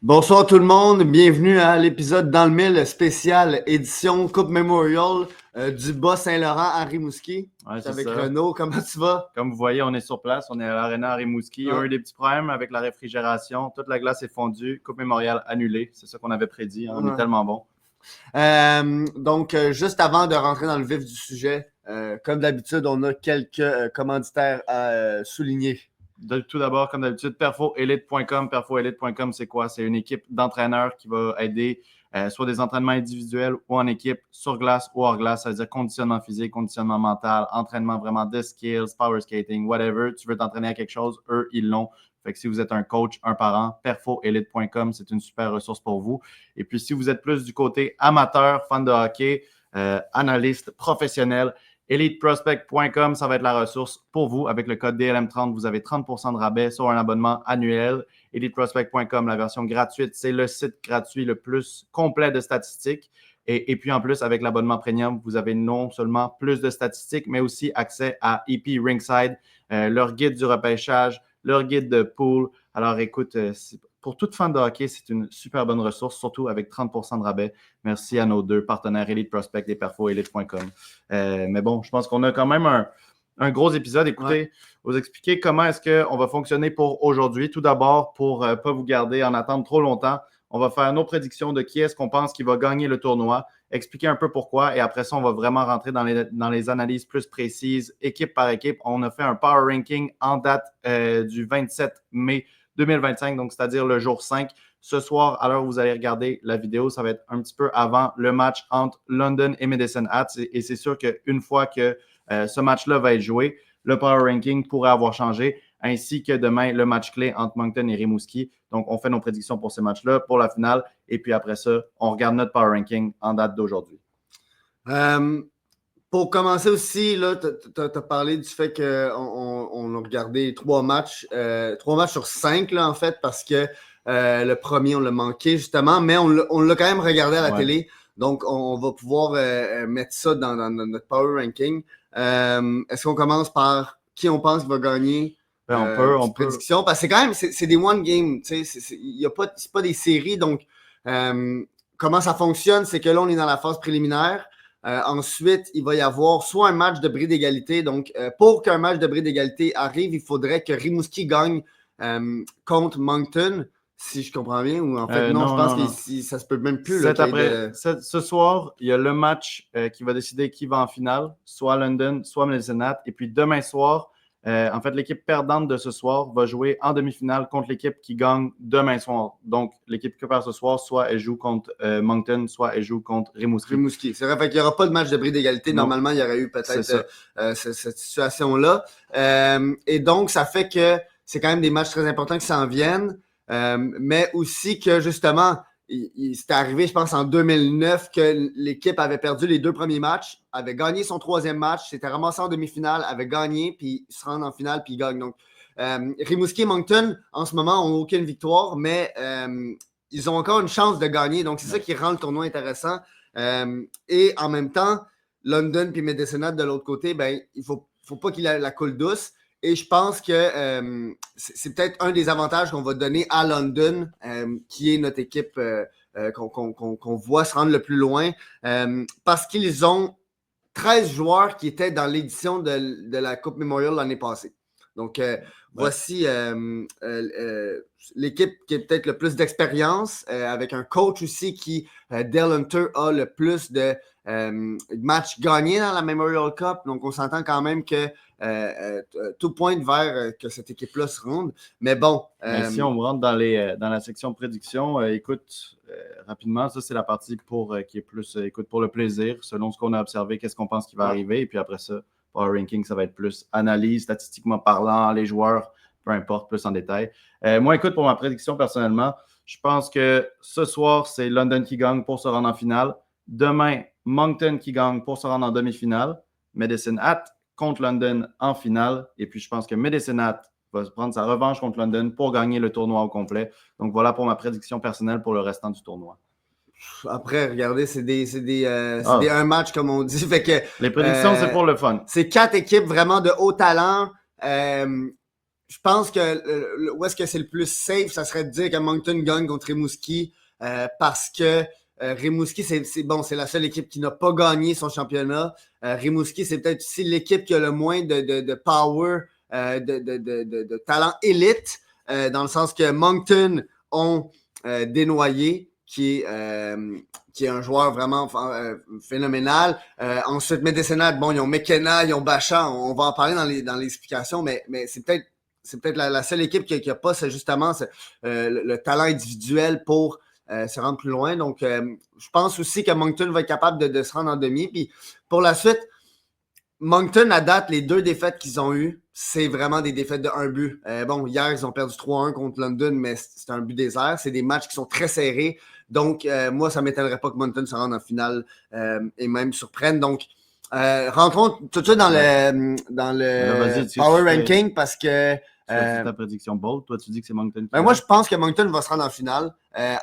Bonsoir tout le monde, bienvenue à l'épisode Dans le Mille spécial édition Coupe Memorial du Bas-Saint-Laurent à Rimouski. Ouais, c'est avec ça. Renaud, comment tu vas? Comme vous voyez, on est sur place, on est à l'Arena à Rimouski. Il y a eu des petits problèmes avec la réfrigération, toute la glace est fondue, Coupe Memorial annulée, c'est ça qu'on avait prédit, on est tellement bon. Donc, juste avant de rentrer dans le vif du sujet, comme d'habitude, on a quelques commanditaires à souligner. Tout d'abord, comme d'habitude, perfoelite.com. Perfoelite.com, c'est quoi? C'est une équipe d'entraîneurs qui va aider soit des entraînements individuels ou en équipe, sur glace ou hors glace. Ça veut dire conditionnement physique, conditionnement mental, entraînement vraiment de skills, power skating, whatever. Tu veux t'entraîner à quelque chose, eux, ils l'ont. Fait que si vous êtes un coach, un parent, perfoelite.com, c'est une super ressource pour vous. Et puis, si vous êtes plus du côté amateur, fan de hockey, analyste, professionnel, EliteProspect.com, ça va être la ressource pour vous. Avec le code DLM30, vous avez 30% de rabais sur un abonnement annuel. EliteProspect.com, la version gratuite, c'est le site gratuit le plus complet de statistiques. Et puis en plus, avec l'abonnement premium, vous avez non seulement plus de statistiques, mais aussi accès à EP Ringside, leur guide du repêchage, leur guide de pool. Alors écoute, pour toute fan de hockey, c'est une super bonne ressource, surtout avec 30% de rabais. Merci à nos deux partenaires Elite Prospect et perfoelite.com. Mais bon, je pense qu'on a quand même un gros épisode. Écoutez, vous expliquer comment est-ce qu'on va fonctionner pour aujourd'hui. Tout d'abord, pour ne pas vous garder en attente trop longtemps, on va faire nos prédictions de qui est-ce qu'on pense qui va gagner le tournoi, expliquer un peu pourquoi, et après ça, on va vraiment rentrer dans les analyses plus précises, équipe par équipe. On a fait un power ranking en date du 27 mai 2025, donc c'est-à-dire le jour 5. Ce soir, à l'heure où vous allez regarder la vidéo, ça va être un petit peu avant le match entre London et Medicine Hat. Et c'est sûr qu'une fois que ce match-là va être joué, le power ranking pourrait avoir changé, ainsi que demain, le match clé entre Moncton et Rimouski. Donc, on fait nos prédictions pour ces matchs-là, pour la finale. Et puis après ça, on regarde notre power ranking en date d'aujourd'hui. Pour commencer aussi, tu as parlé du fait qu'on a regardé 3 matchs sur 5, là, en fait, parce que le premier, on l'a manqué, justement, mais on l'a quand même regardé à la télé. Donc, on va pouvoir mettre ça dans notre power ranking. Est-ce qu'on commence par qui on pense va gagner? On peut. Prédiction, parce que c'est quand même, c'est des one game, tu sais, c'est pas des séries, donc comment ça fonctionne, c'est que là, on est dans la phase préliminaire. Ensuite, il va y avoir soit un match de bris d'égalité. Donc, pour qu'un match de bris d'égalité arrive, il faudrait que Rimouski gagne contre Moncton, si je comprends bien. Ou en fait, non, je pense que ça se peut même plus. Ce soir, il y a le match qui va décider qui va en finale, soit London, soit Medicine Hat. Et puis demain soir, en fait, l'équipe perdante de ce soir va jouer en demi-finale contre l'équipe qui gagne demain soir. Donc, l'équipe qui perd ce soir, soit elle joue contre Moncton, soit elle joue contre Rimouski. C'est vrai, fait qu'il n'y aura pas de match de bris d'égalité. Non. Normalement, il y aurait eu peut-être cette situation-là. Et donc, ça fait que c'est quand même des matchs très importants qui s'en viennent. Mais aussi que, justement, c'était arrivé, je pense, en 2009 que l'équipe avait perdu les 2 premiers matchs, avait gagné son 3e match, s'était ramassé en demi-finale, avait gagné, puis ils se rendent en finale, puis ils gagnent. Donc, Rimouski et Moncton, en ce moment, n'ont aucune victoire, mais ils ont encore une chance de gagner. Donc, c'est ça qui rend le tournoi intéressant. Et en même temps, London puis Medicine Hat de l'autre côté, ben, il faut pas qu'il ait la coule douce. Et je pense que c'est peut-être un des avantages qu'on va donner à London, qui est notre équipe qu'on voit se rendre le plus loin, parce qu'ils ont 13 joueurs qui étaient dans l'édition de la Coupe Memorial l'année passée. Donc, voici l'équipe qui a peut-être le plus d'expérience, avec un coach aussi qui, Dale Hunter, a le plus de matchs gagnés dans la Memorial Cup. Donc, on s'entend quand même que tout pointe vers que cette équipe-là se rende. Mais bon. Mais si on rentre dans la section prédiction, écoute, rapidement, ça, c'est la partie qui est plus, écoute, pour le plaisir, selon ce qu'on a observé, qu'est-ce qu'on pense qui va arriver. Et puis après ça, power ranking, ça va être plus analyse, statistiquement parlant, les joueurs, peu importe, plus en détail. Moi, écoute, pour ma prédiction personnellement, je pense que ce soir, c'est London qui gagne pour se rendre en finale. Demain, Moncton qui gagne pour se rendre en demi-finale. Medicine Hat contre London en finale. Et puis, je pense que Medicine Hat va prendre sa revanche contre London pour gagner le tournoi au complet. Donc, voilà pour ma prédiction personnelle pour le restant du tournoi. Après, regardez, c'est un match, comme on dit. Fait que, les prédictions, c'est pour le fun. C'est 4 équipes vraiment de haut talent. je pense que où est-ce que c'est le plus safe, ça serait de dire que Moncton gagne contre Rimouski parce que Rimouski, c'est la seule équipe qui n'a pas gagné son championnat. Rimouski, c'est peut-être aussi l'équipe qui a le moins de power, de talent élite, dans le sens que Moncton ont dénoyé, qui est un joueur vraiment phénoménal. Ensuite, Médécénat, bon, ils ont McKenna, ils ont Bachan, on va en parler dans les explications, mais c'est peut-être la seule équipe qui a pas justement le talent individuel pour se rendre plus loin. Donc, je pense aussi que Moncton va être capable de se rendre en demi. Puis pour la suite, Moncton, à date, les 2 défaites qu'ils ont eues, c'est vraiment des défaites de 1 but. Bon, hier, ils ont perdu 3-1 contre London, mais c'est un but désert. C'est des matchs qui sont très serrés. Donc, moi, ça ne m'étonnerait pas que Moncton se rende en finale et même surprenne. Donc, rentrons tout de suite dans le Power Ranking parce que c'est ta prédiction bold. Toi, tu dis que c'est Moncton. Moi, je pense que Moncton va se rendre en finale.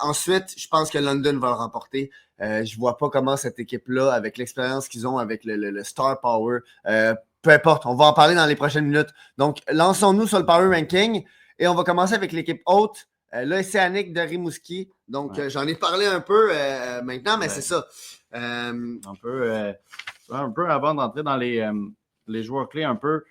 Ensuite, je pense que London va le remporter. Je vois pas comment cette équipe-là, avec l'expérience qu'ils ont, avec le star power, peu importe, on va en parler dans les prochaines minutes. Donc, lançons-nous sur le Power Ranking et on va commencer avec l'équipe haute, l'Océanique de Rimouski. Donc, j'en ai parlé un peu maintenant, mais c'est ça. Un peu avant d'entrer dans les joueurs clés, un peu.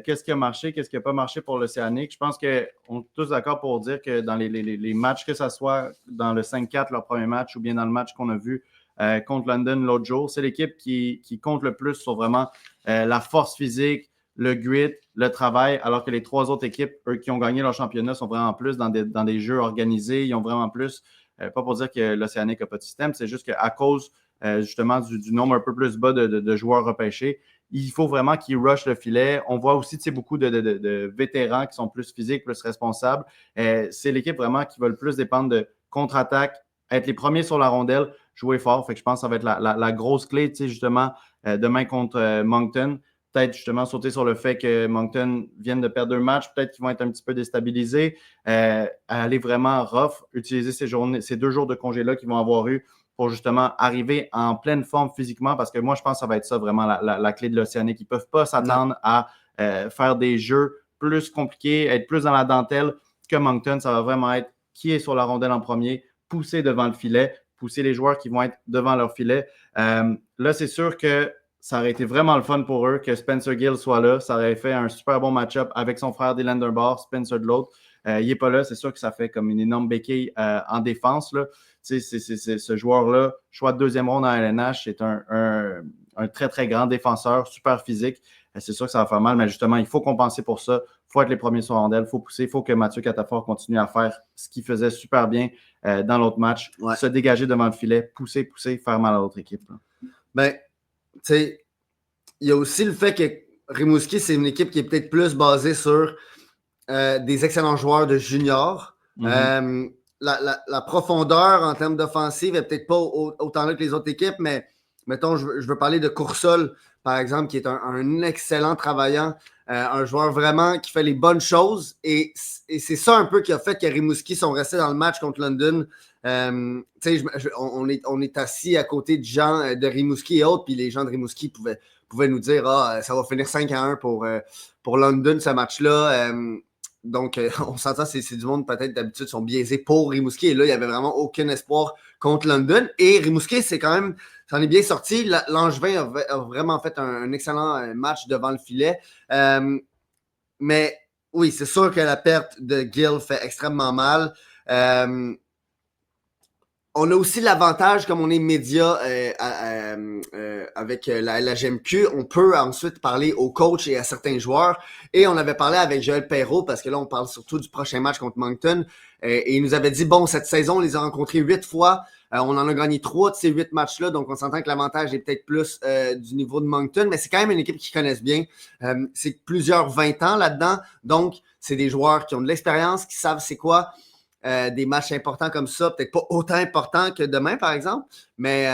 Qu'est-ce qui a marché, qu'est-ce qui n'a pas marché pour l'Océanique? Je pense qu'on est tous d'accord pour dire que dans les matchs, que ce soit dans le 5-4, leur premier match, ou bien dans le match qu'on a vu contre London l'autre jour, c'est l'équipe qui compte le plus sur vraiment la force physique, le grit, le travail, alors que les 3 autres équipes, eux, qui ont gagné leur championnat, sont vraiment plus dans des jeux organisés. Ils ont vraiment plus, pas pour dire que l'Océanique n'a pas de système, c'est juste qu'à cause justement du nombre un peu plus bas de joueurs repêchés, il faut vraiment qu'ils rushent le filet. On voit aussi beaucoup de vétérans qui sont plus physiques, plus responsables. C'est l'équipe vraiment qui va le plus dépendre de contre-attaque, être les premiers sur la rondelle, jouer fort. Fait que je pense que ça va être la grosse clé, justement, demain contre Moncton. Peut-être justement sauter sur le fait que Moncton vienne de perdre 2 matchs. Peut-être qu'ils vont être un petit peu déstabilisés. Aller vraiment rough, utiliser ces 2 jours de congé-là qu'ils vont avoir eu pour justement arriver en pleine forme physiquement, parce que moi, je pense que ça va être ça vraiment la clé de l'Océanique. Ils ne peuvent pas s'attendre à faire des jeux plus compliqués, être plus dans la dentelle que Moncton. Ça va vraiment être qui est sur la rondelle en premier, pousser devant le filet, pousser les joueurs qui vont être devant leur filet. Là, c'est sûr que ça aurait été vraiment le fun pour eux que Spencer Gill soit là. Ça aurait fait un super bon match-up avec son frère Dylan Dunbar, Spencer de l'autre. Il n'est pas là, c'est sûr que ça fait comme une énorme béquille en défense, là. C'est ce joueur-là, choix de 2e ronde en LNH, c'est un très, très grand défenseur, super physique. C'est sûr que ça va faire mal, mais justement, il faut compenser pour ça. Il faut être les premiers sur rondelle, il faut pousser, il faut que Mathieu Catafort continue à faire ce qu'il faisait super bien dans l'autre match, se dégager devant le filet, pousser, faire mal à l'autre équipe. Là. Ben, tu sais, il y a aussi le fait que Rimouski, c'est une équipe qui est peut-être plus basée sur des excellents joueurs de juniors. Mm-hmm. La profondeur en termes d'offensive n'est peut-être pas autant là que les autres équipes, mais mettons, je veux parler de Coursol, par exemple, qui est un excellent travaillant, un joueur vraiment qui fait les bonnes choses. Et c'est ça un peu qui a fait que Rimouski sont restés dans le match contre London. On est assis à côté de gens de Rimouski et autres, puis les gens de Rimouski pouvaient nous dire ça va finir 5-1 pour London, ce match-là. Donc, on s'entend, c'est du monde peut-être d'habitude sont biaisés pour Rimouski. Et là, il n'y avait vraiment aucun espoir contre London. Et Rimouski, c'est quand même, ça en est bien sorti. Langevin a vraiment fait un excellent match devant le filet. Mais oui, c'est sûr que la perte de Gill fait extrêmement mal. On a aussi l'avantage, comme on est média avec la GMQ, on peut ensuite parler aux coachs et à certains joueurs. Et on avait parlé avec Joël Perrault, parce que là, on parle surtout du prochain match contre Moncton. Et il nous avait dit, bon, cette saison, on les a rencontrés 8 fois. On en a gagné 3 de ces 8 matchs-là. Donc, on s'entend que l'avantage est peut-être plus du niveau de Moncton. Mais c'est quand même une équipe qu'ils connaissent bien. C'est plusieurs 20 ans là-dedans. Donc, c'est des joueurs qui ont de l'expérience, qui savent c'est quoi. Des matchs importants comme ça, peut-être pas autant importants que demain, par exemple, mais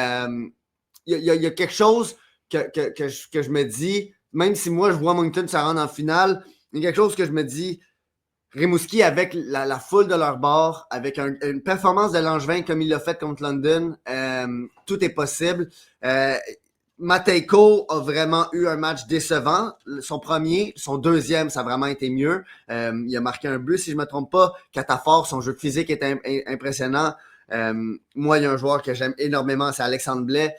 il y a quelque chose que je me dis, même si moi, je vois Moncton se rendre en finale, il y a quelque chose que je me dis, Rimouski, avec la foule de leur bord, avec une performance de Langevin comme il l'a fait contre London, tout est possible. Matejko a vraiment eu un match décevant. Son premier, son deuxième, ça a vraiment été mieux. Il a marqué un but, si je ne me trompe pas. Catafort, son jeu physique est impressionnant. Moi, il y a un joueur que j'aime énormément, c'est Alexandre Blais.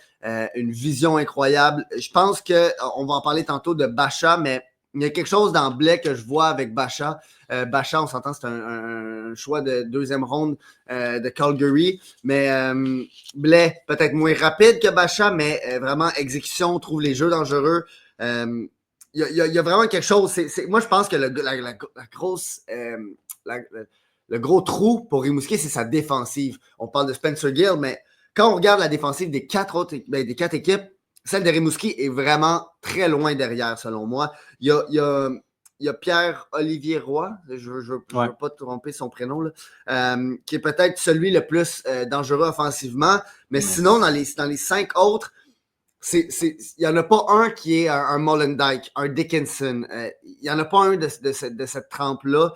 Une vision incroyable. Je pense qu'on va en parler tantôt de Bacha, mais il y a quelque chose dans Blais que je vois avec Bacha. Bacha, on s'entend, c'est un choix de deuxième ronde de Calgary. Mais Blais, peut-être moins rapide que Bacha, mais vraiment exécution, trouve les jeux dangereux. Il y a vraiment quelque chose. Moi, je pense que la grosse... le gros trou pour Rimouski, c'est sa défensive. On parle de Spencer Gill, mais quand on regarde la défensive des quatre équipes, celle de Rimouski est vraiment très loin derrière, selon moi. Il y a Pierre-Olivier Roy, je ne veux pas tromper son prénom, là, qui est peut-être celui le plus dangereux offensivement. Mais sinon, dans les 5 autres, il n'y en a pas un qui est un Molendyk, un Dickinson. Il n'y en a pas un de cette trempe-là.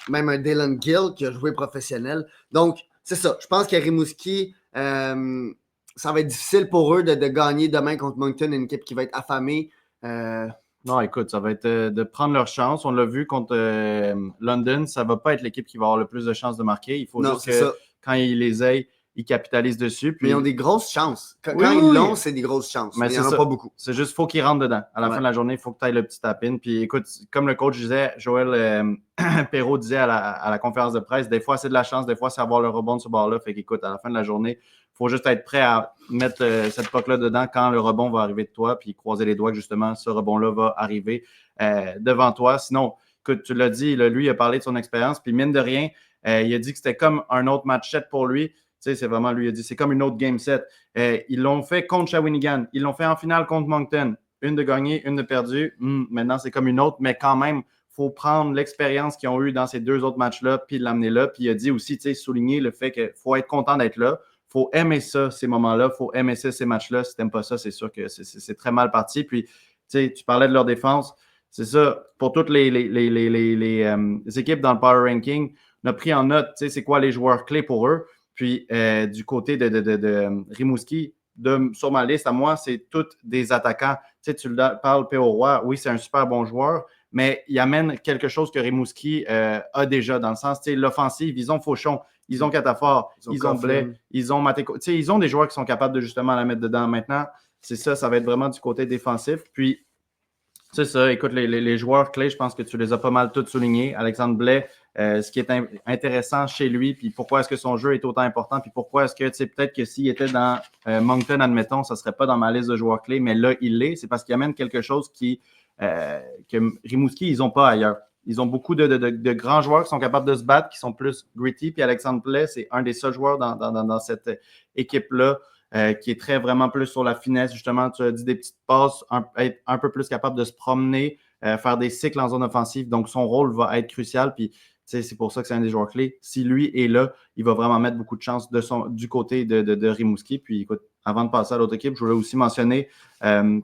Même un Dylan Gill qui a joué professionnel. Donc, c'est ça. Je pense qu'à Rimouski, ça va être difficile pour eux de gagner demain contre Moncton, une équipe qui va être affamée. Non, écoute, ça va être de prendre leur chance. On l'a vu contre London, ça ne va pas être l'équipe qui va avoir le plus de chances de marquer. Il faut juste que quand ils les aient, ils capitalisent dessus. Puis... Mais ils ont des grosses chances. Quand ils l'ont, c'est des grosses chances. Mais il n'y en a pas beaucoup. C'est juste, il faut qu'ils rentrent dedans. À la fin de la journée, il faut que tu ailles le petit tap-in. Puis écoute, comme le coach disait, Joël Perrault disait à la conférence de presse, des fois, c'est de la chance, des fois, c'est avoir le rebond de ce bord-là. Fait qu'écoute, à la fin de la journée, il faut juste être prêt à mettre cette puck-là dedans quand le rebond va arriver de toi, puis croiser les doigts que justement, ce rebond-là va arriver devant toi. Sinon, écoute, tu l'as dit, lui, il a parlé de son expérience, puis mine de rien, il a dit que c'était comme un autre match 7 pour lui. Tu sais, c'est vraiment, lui, il a dit, c'est comme une autre game set. Ils l'ont fait contre Shawinigan. Ils l'ont fait en finale contre Moncton. Une de gagnée, une de perdue. Maintenant, c'est comme une autre, mais quand même, il faut prendre l'expérience qu'ils ont eue dans ces 2 autres matchs-là, puis l'amener là. Puis il a dit aussi, tu sais, souligner le fait qu'il faut être content d'être là. Il faut aimer ça, ces moments-là. Il faut aimer ça, ces matchs-là. Si tu n'aimes pas ça, c'est sûr que c'est très mal parti. Puis, tu sais, tu parlais de leur défense. C'est ça. Pour toutes les équipes dans le Power Ranking, on a pris en note, tu sais, c'est quoi les joueurs clés pour eux. Puis, du côté de Rimouski, sur ma liste, à moi, c'est tous des attaquants. Tu sais, tu parles P.O. Roy, oui, c'est un super bon joueur, mais il amène quelque chose que Rimouski a déjà, dans le sens, tu sais, l'offensive, ils ont Fauchon, ils ont Catafort, ils ont Blais, ils ont Matejko. Tu sais, ils ont des joueurs qui sont capables de justement la mettre dedans. Maintenant, c'est ça va être vraiment du côté défensif. Puis, c'est ça, écoute, les joueurs clés, je pense que tu les as pas mal tous soulignés. Alexandre Blais, ce qui est intéressant chez lui, puis pourquoi est-ce que son jeu est autant important, puis pourquoi est-ce que, tu sais, peut-être que s'il était dans Moncton, admettons, ça ne serait pas dans ma liste de joueurs clés, mais là, il l'est. C'est parce qu'il amène quelque chose que Rimouski, ils n'ont pas ailleurs. Ils ont beaucoup de grands joueurs qui sont capables de se battre, qui sont plus gritty, puis Alexandre Blais, c'est un des seuls joueurs dans cette équipe-là qui est très vraiment plus sur la finesse. Justement, tu as dit des petites passes, être un peu plus capable de se promener, faire des cycles en zone offensive. Donc, son rôle va être crucial. Puis, c'est pour ça que c'est un des joueurs clés. Si lui est là, il va vraiment mettre beaucoup de chance du côté de Rimouski. Puis, écoute, avant de passer à l'autre équipe, je voulais aussi mentionner,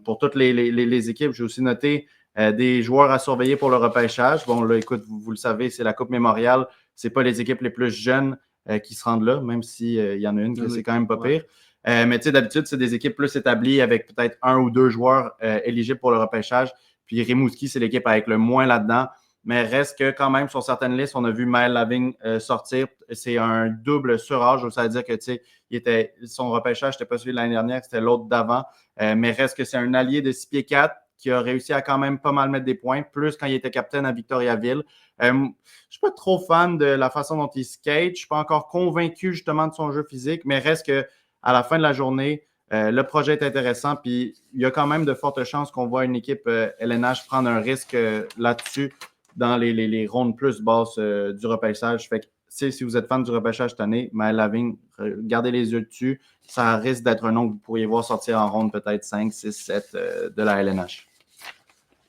pour toutes les équipes, j'ai aussi noté des joueurs à surveiller pour le repêchage. Bon, là, écoute, vous le savez, c'est la Coupe Mémorial. Ce n'est pas les équipes les plus jeunes qui se rendent là, même s'il y en a une que c'est quand même pas pire. Mais tu sais, d'habitude, c'est des équipes plus établies avec peut-être 1 ou 2 joueurs éligibles pour le repêchage. Puis Rimouski, c'est l'équipe avec le moins là-dedans. Mais reste que quand même, sur certaines listes, on a vu Maël Lavigne sortir. C'est un double surâge. Ça veut dire que tu sais, son repêchage n'était pas celui de l'année dernière, c'était l'autre d'avant. Mais reste que c'est un allié de 6 pieds 4 qui a réussi à quand même pas mal mettre des points, plus quand il était capitaine à Victoriaville. Je ne suis pas trop fan de la façon dont il skate. Je ne suis pas encore convaincu justement de son jeu physique, mais reste que à la fin de la journée, le projet est intéressant, puis il y a quand même de fortes chances qu'on voit une équipe LNH prendre un risque là-dessus dans les rondes plus basses du repêchage. Fait que, si vous êtes fan du repêchage cette année, Maël Lavigne, gardez les yeux dessus. Ça risque d'être un nom que vous pourriez voir sortir en ronde peut-être 5, 6, 7 de la LNH.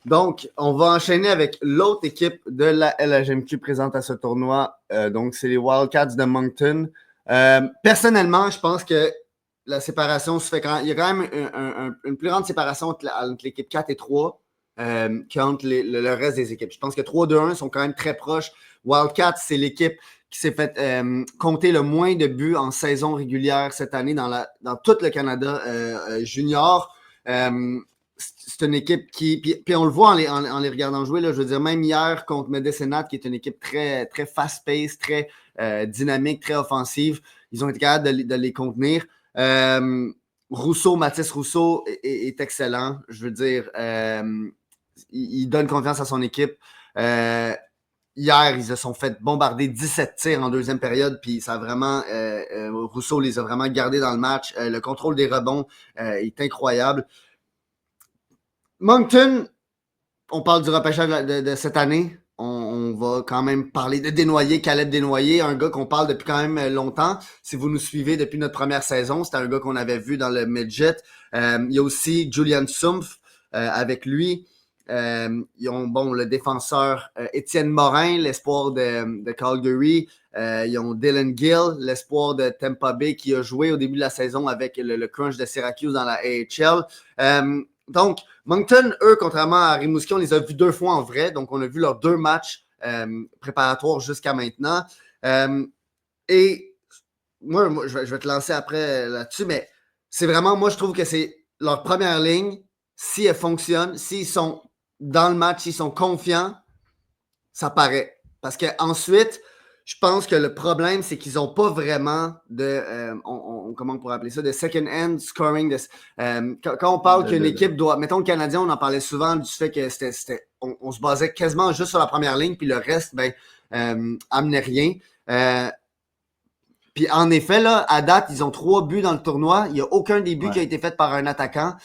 Donc, on va enchaîner avec l'autre équipe de la LHMQ présente à ce tournoi. Donc, c'est les Wildcats de Moncton. Personnellement, je pense que la séparation se fait quand il y a quand même une plus grande séparation entre l'équipe 4 et 3 qu'entre le reste des équipes. Je pense que 3-2-1 sont quand même très proches. Wildcats, c'est l'équipe qui s'est fait compter le moins de buts en saison régulière cette année dans tout le Canada junior. C'est une équipe qui... Puis on le voit en les regardant jouer, là, je veux dire, même hier contre Medicine Hat, qui est une équipe très, très fast-paced, très dynamique, très offensive, ils ont été capables de les contenir. Mathis Rousseau est excellent. Je veux dire, il donne confiance à son équipe. Hier, ils se sont fait bombarder 17 tirs en deuxième période, puis ça a vraiment Rousseau les a vraiment gardés dans le match. Le contrôle des rebonds est incroyable. Moncton, on parle du repêchage de cette année. On va quand même parler de Desnoyers, Caleb Desnoyers, un gars qu'on parle depuis quand même longtemps. Si vous nous suivez depuis notre première saison, c'était un gars qu'on avait vu dans le midget. Il y a aussi Julian Sumpf avec lui. Ils ont le défenseur Étienne Morin, l'espoir de Calgary. Ils ont Dylan Gill, l'espoir de Tampa Bay, qui a joué au début de la saison avec le Crunch de Syracuse dans la AHL. Donc, Moncton, eux, contrairement à Rimouski, on les a vus 2 fois en vrai. Donc, on a vu leurs 2 matchs préparatoires jusqu'à maintenant. Et moi je vais te lancer après là-dessus, mais c'est vraiment, moi, je trouve que c'est leur première ligne. Si elle fonctionne, s'ils sont dans le match, s'ils sont confiants, ça paraît. Parce qu'ensuite, je pense que le problème, c'est qu'ils n'ont pas vraiment de, comment on pourrait appeler ça, de second-hand scoring. Quand on parle qu'une équipe doit, mettons le Canadien, on en parlait souvent du fait que on se basait quasiment juste sur la première ligne, puis le reste, amenait rien. Puis en effet, là, à date, ils ont 3 buts dans le tournoi. Il n'y a aucun des buts qui a été fait par un attaquant.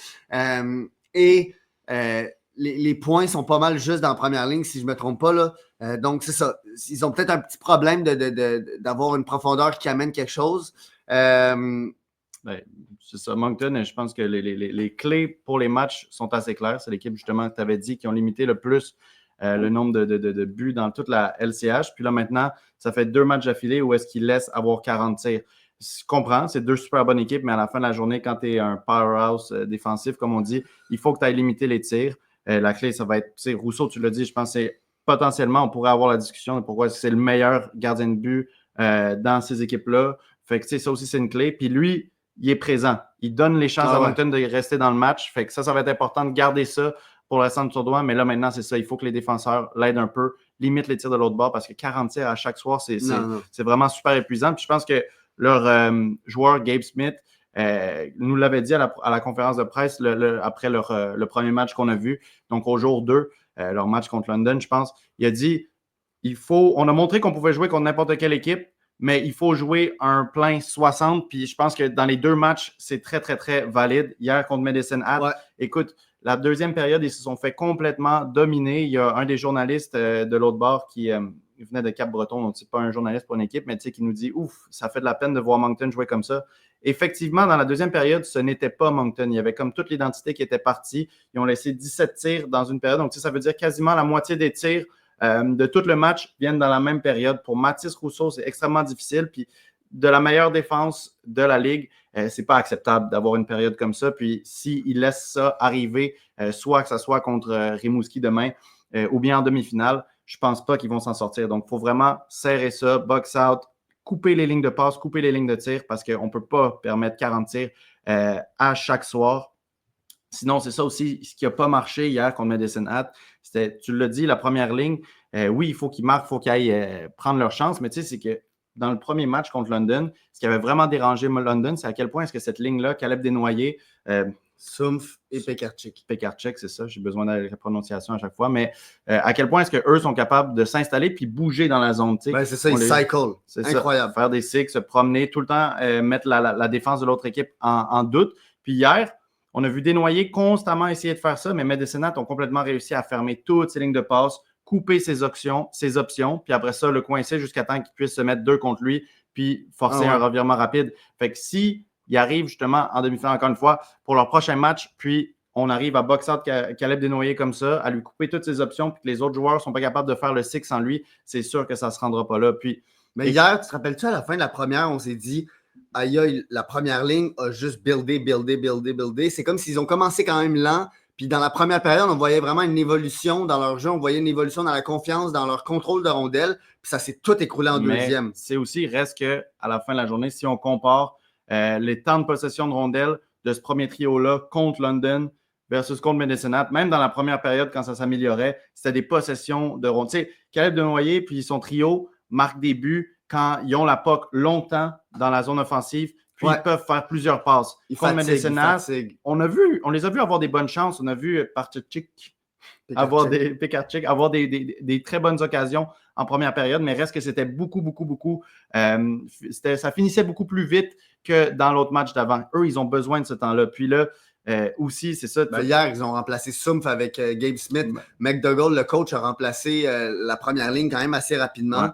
Les points sont pas mal juste dans la première ligne, si je ne me trompe pas. Là. Donc, c'est ça. Ils ont peut-être un petit problème d'avoir une profondeur qui amène quelque chose. C'est ça. Moncton, je pense que les clés pour les matchs sont assez claires. C'est l'équipe, justement, que tu avais dit, qui ont limité le plus le nombre de buts dans toute la LCH. Puis là, maintenant, ça fait 2 matchs d'affilée où est-ce qu'ils laissent avoir 40 tirs. Je comprends, c'est 2 super bonnes équipes, mais à la fin de la journée, quand tu es un powerhouse défensif, comme on dit, il faut que tu ailles limiter les tirs. La clé, ça va être, Rousseau, tu l'as dit, je pense que c'est potentiellement, on pourrait avoir la discussion de pourquoi c'est le meilleur gardien de but dans ces équipes-là. Fait que, ça aussi, c'est une clé. Puis lui, il est présent. Il donne les chances à Moncton de rester dans le match. Fait que ça va être important de garder ça pour le restant du tournoi. Mais là, maintenant, c'est ça. Il faut que les défenseurs l'aident un peu, limitent les tirs de l'autre bord parce que 40 tirs à chaque soir, c'est vraiment super épuisant. Puis je pense que leur joueur, Gabe Smith, nous l'avait dit à la conférence de presse après le premier match qu'on a vu, donc au jour 2, leur match contre London, je pense. Il a dit, on a montré qu'on pouvait jouer contre n'importe quelle équipe, mais il faut jouer un plein 60, puis je pense que dans les 2 matchs, c'est très, très, très valide. Hier, contre Medicine Hat, écoute, la deuxième période, ils se sont fait complètement dominer. Il y a un des journalistes de l'autre bord qui venait de Cap-Breton, donc c'est pas un journaliste pour une équipe, mais qui nous dit « Ouf, ça fait de la peine de voir Moncton jouer comme ça ». Effectivement, dans la deuxième période, ce n'était pas Moncton. Il y avait comme toute l'identité qui était partie. Ils ont laissé 17 tirs dans une période. Donc, ça veut dire quasiment la moitié des tirs de tout le match viennent dans la même période. Pour Mathis Rousseau, c'est extrêmement difficile. Puis, de la meilleure défense de la Ligue, c'est pas acceptable d'avoir une période comme ça. Puis, s'ils laissent ça arriver, soit que ce soit contre Rimouski demain ou bien en demi-finale, je pense pas qu'ils vont s'en sortir. Donc, il faut vraiment serrer ça, box out, couper les lignes de passe, couper les lignes de tir parce qu'on ne peut pas permettre 40 tirs à chaque soir. Sinon, c'est ça aussi, ce qui n'a pas marché hier contre Medicine Hat. C'était, tu l'as dit, la première ligne. Oui, il faut qu'ils marquent, il faut qu'ils aillent prendre leur chance, mais tu sais, c'est que dans le premier match contre London, ce qui avait vraiment dérangé London, c'est à quel point est-ce que cette ligne-là, Caleb Desnoyers, Sumpf et Pekarczyk. Pekarczyk, c'est ça, j'ai besoin de la prononciation à chaque fois, mais à quel point est-ce qu'eux sont capables de s'installer puis bouger dans la zone. C'est ça, ils cycle. C'est incroyable. Ça, faire des cycles, se promener, tout le temps mettre la défense de l'autre équipe en doute. Puis hier, on a vu Desnoyers constamment essayer de faire ça, mais Medicine Hat ont complètement réussi à fermer toutes ces lignes de passe, couper ses options, puis après ça, le coincer jusqu'à temps qu'il puisse se mettre 2 contre lui, puis forcer un revirement rapide. Fait que si ils arrivent justement en demi-finale, encore une fois, pour leur prochain match, puis on arrive à box out Caleb Desnoyers comme ça, à lui couper toutes ses options, puis que les autres joueurs ne sont pas capables de faire le six sans lui, c'est sûr que ça ne se rendra pas là. Puis, mais hier, tu te rappelles-tu, à la fin de la première, on s'est dit, aïe, la première ligne a juste buildé. C'est comme s'ils ont commencé quand même lent, Puis dans la première période, on voyait vraiment une évolution dans leur jeu, on voyait une évolution dans la confiance, dans leur contrôle de rondelle, puis ça s'est tout écroulé en deuxième. C'est aussi, reste qu'à la fin de la journée, si on compare les temps de possession de rondelle de ce premier trio-là contre London versus contre Medicine Hat, même dans la première période, quand ça s'améliorait, c'était des possessions de rondelle. Tu sais, Caleb Desnoyers puis son trio marquent des buts quand ils ont la puck longtemps dans la zone offensive, puis ils peuvent faire plusieurs passes. Contre Medicine Hat, on les a vus avoir des bonnes chances. On a vu Pekarczyk avoir des très bonnes occasions en première période, mais reste que c'était beaucoup. Ça finissait beaucoup plus vite que dans l'autre match d'avant. Eux, ils ont besoin de ce temps-là. Puis là, aussi, c'est ça. Hier, ils ont remplacé Sumpf avec Gabe Smith. McDougall, le coach, a remplacé la première ligne quand même assez rapidement.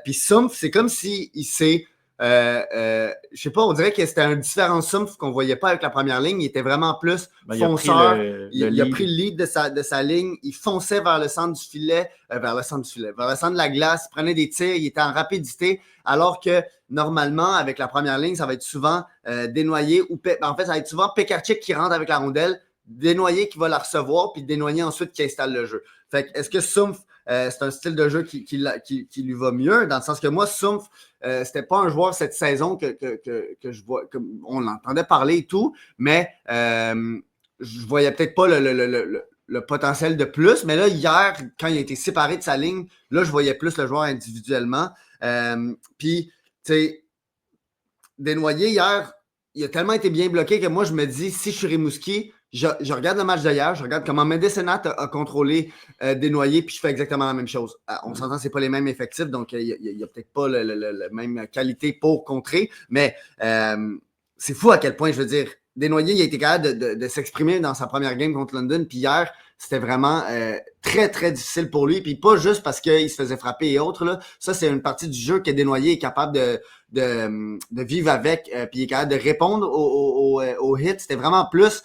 Puis Sumpf, c'est comme s'il s'est... je sais pas, on dirait que c'était un différent Sumpf qu'on voyait pas avec la première ligne. Il était vraiment plus fonceur. Il a pris le lead de sa ligne. Il fonçait vers le centre du filet, vers le centre de la glace. Il prenait des tirs. Il était en rapidité. Alors que normalement, avec la première ligne, ça va être souvent Desnoyers ou en fait, ça va être souvent Pekarczyk qui rentre avec la rondelle, Desnoyers qui va la recevoir, puis Desnoyers ensuite qui installe le jeu. Fait que est-ce que Sumpf, c'est un style de jeu qui lui va mieux, dans le sens que moi, Sumpf, c'était pas un joueur cette saison que je vois, on l'entendait parler et tout, mais je voyais peut-être pas le potentiel de plus. Mais là, hier, quand il a été séparé de sa ligne, là, je voyais plus le joueur individuellement. Puis, tu sais, Desnoyers, hier, il a tellement été bien bloqué que moi, je me dis, si je suis Rimouski, je regarde le match d'hier, je regarde comment Medicine Hat a contrôlé Desnoyers, puis je fais exactement la même chose. On s'entend, c'est pas les mêmes effectifs, donc il n'y a peut-être pas la même qualité pour contrer, mais c'est fou à quel point, je veux dire, Desnoyers, il a été capable de s'exprimer dans sa première game contre London, puis hier, c'était vraiment très, très difficile pour lui, puis pas juste parce qu'il se faisait frapper et autres, là. Ça, c'est une partie du jeu que Desnoyers est capable de vivre avec, puis il est capable de répondre aux hits. C'était vraiment plus...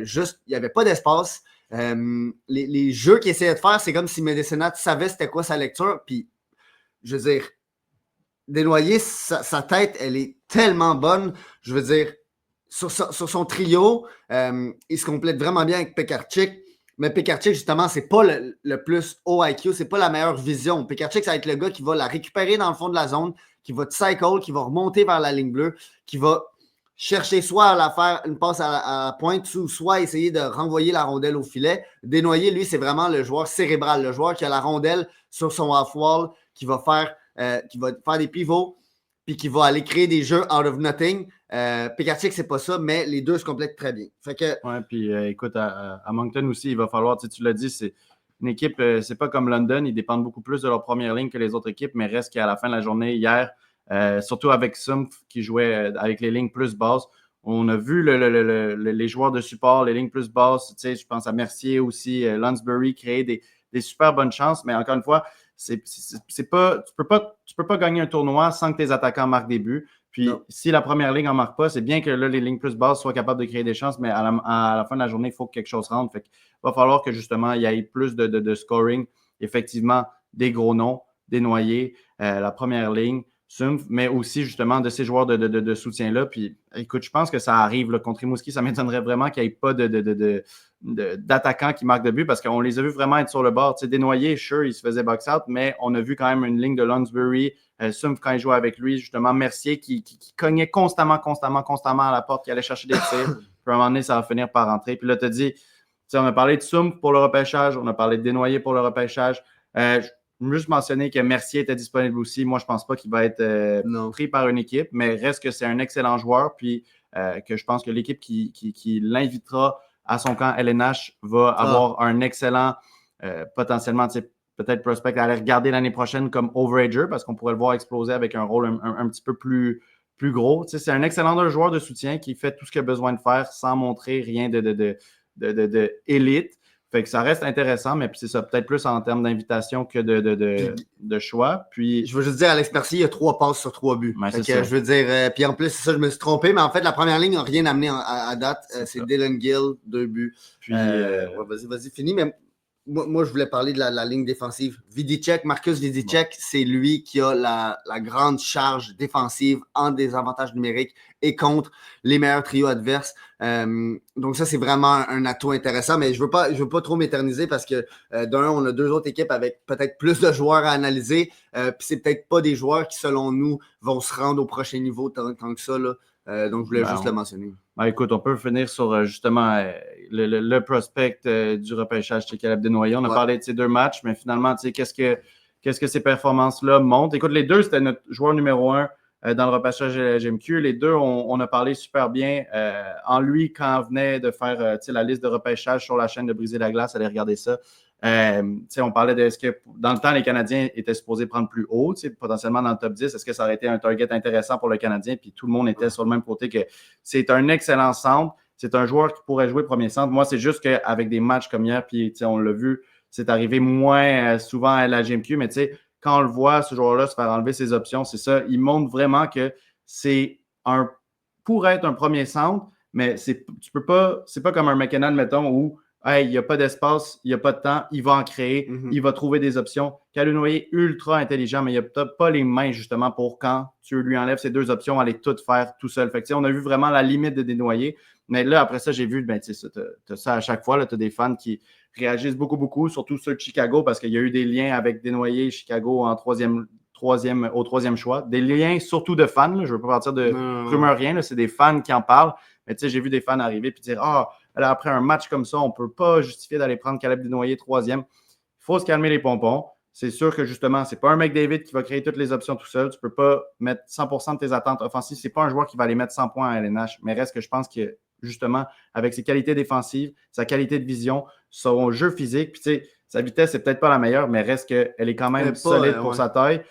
juste, il n'y avait pas d'espace. Les jeux qu'il essayait de faire, c'est comme si Medicine Hat savait c'était quoi sa lecture. Puis, je veux dire, Desnoyers, sa tête, elle est tellement bonne. Je veux dire, sur son trio, il se complète vraiment bien avec Pekarczyk. Mais Pekarczyk, justement, c'est pas le plus haut IQ, c'est pas la meilleure vision. Pekarczyk, ça va être le gars qui va la récupérer dans le fond de la zone, qui va cycle, qui va remonter vers la ligne bleue, qui va chercher soit à la faire une passe à la pointe, soit essayer de renvoyer la rondelle au filet. Desnoyers, lui, c'est vraiment le joueur cérébral, le joueur qui a la rondelle sur son off-wall, qui va faire des pivots, puis qui va aller créer des jeux out of nothing. Pekarczyk, c'est pas ça, mais les deux se complètent très bien. Fait que... Ouais, puis écoute, à Moncton aussi, il va falloir, tu l'as dit, c'est une équipe, c'est pas comme London, ils dépendent beaucoup plus de leur première ligne que les autres équipes, mais reste qu'à la fin de la journée, hier, surtout avec Sumpf qui jouait avec les lignes plus basses, on a vu les joueurs de support, les lignes plus basses, tu sais, je pense à Mercier aussi, Lansbury créer des super bonnes chances, mais encore une fois, c'est pas, tu peux pas gagner un tournoi sans que tes attaquants marquent des buts. Puis, si la première ligne n'en marque pas, c'est bien que là, les lignes plus basses soient capables de créer des chances, mais à la fin de la journée, il faut que quelque chose rentre. Fait qu'il va falloir que, justement, il y ait plus de scoring. Effectivement, des gros noms, Desnoyers, la première ligne, Sumpf, mais aussi, justement, de ces joueurs de soutien-là. Puis, écoute, je pense que ça arrive là, contre Rimouski. Ça m'étonnerait vraiment qu'il n'y ait pas d'attaquants qui marquent de but parce qu'on les a vus vraiment être sur le bord. Tu sais, Desnoyers, sure, il se faisait box-out, mais on a vu quand même une ligne de Lansbury, Sumpf quand il jouait avec lui, justement, Mercier qui cognait constamment à la porte, qui allait chercher des tirs. Puis à un moment donné, ça va finir par rentrer. Puis là, tu as dit, on a parlé de Sumpf pour le repêchage, on a parlé de Desnoyers pour le repêchage. Je veux juste mentionner que Mercier était disponible aussi. Moi, je ne pense pas qu'il va être pris par une équipe, mais reste que c'est un excellent joueur, puis que je pense que l'équipe qui l'invitera à son camp LNH va avoir un excellent potentiellement, peut-être prospect à aller regarder l'année prochaine comme overager parce qu'on pourrait le voir exploser avec un rôle un petit peu plus gros. C'est un excellent joueur de soutien qui fait tout ce qu'il a besoin de faire sans montrer rien de élite. Fait que ça reste intéressant, mais c'est ça, peut-être plus en termes d'invitation que de choix. Puis, je veux juste dire, Alex Mercier, il a 3 passes sur 3 buts. Ouais, je veux dire, puis en plus, c'est ça, je me suis trompé, mais en fait, la première ligne n'a rien amené à date. C'est Dylan Gill, 2 buts. Puis, vas-y, finis, mais moi, je voulais parler de la ligne défensive. Marcus Vidicek, c'est lui qui a la grande charge défensive en désavantage numérique et contre les meilleurs trios adverses. Donc ça, c'est vraiment un atout intéressant, mais je veux pas trop m'éterniser parce que d'un, on a 2 autres équipes avec peut-être plus de joueurs à analyser, puis c'est peut-être pas des joueurs qui, selon nous, vont se rendre au prochain niveau tant que ça, là. Donc je voulais juste le mentionner. Ben, écoute, on peut finir sur justement le prospect du repêchage, Caleb Desnoyers. On a parlé de ces 2 matchs, mais finalement, qu'est-ce que ces performances-là montrent? Écoute, les 2, c'était notre joueur numéro 1 dans le repêchage GMQ. Les 2, on a parlé super bien en lui quand on venait de faire la liste de repêchage sur la chaîne de Briser la glace. Allez regarder ça. On parlait de est-ce que dans le temps, les Canadiens étaient supposés prendre plus haut, potentiellement dans le top 10. Est-ce que ça aurait été un target intéressant pour le Canadien? Puis tout le monde était sur le même côté que c'est un excellent centre. C'est un joueur qui pourrait jouer premier centre. Moi, c'est juste qu'avec des matchs comme hier, puis on l'a vu, c'est arrivé moins souvent à la GMQ, mais quand on le voit, ce joueur-là se faire enlever ses options, c'est ça. Il montre vraiment que pour être un premier centre, mais c'est pas comme un McKinnon, mettons, où il n'y a pas d'espace, il n'y a pas de temps, il va en créer, il va trouver des options. Caleb Desnoyers, ultra intelligent, mais il n'a pas les mains justement pour quand tu lui enlèves ces 2 options, aller tout faire tout seul. Fait que, on a vu vraiment la limite de Desnoyers. Mais là, après ça, j'ai vu, tu as ça à chaque fois, tu as des fans qui réagissent beaucoup, surtout ceux de Chicago, parce qu'il y a eu des liens avec Desnoyers et Chicago au troisième choix. Des liens surtout de fans, là, je ne veux pas partir de rumeurs, rien, c'est des fans qui en parlent. Mais j'ai vu des fans arriver et dire alors, après un match comme ça, on ne peut pas justifier d'aller prendre Caleb Desnoyers 3e. Il faut se calmer les pompons. C'est sûr que justement, ce n'est pas un McDavid qui va créer toutes les options tout seul. Tu ne peux pas mettre 100% de tes attentes offensives. Ce n'est pas un joueur qui va aller mettre 100 points à LNH. Mais reste que je pense que justement, avec ses qualités défensives, sa qualité de vision, son jeu physique, puis sa vitesse, c'est peut-être pas la meilleure, mais reste qu'elle est quand même solide pour sa taille.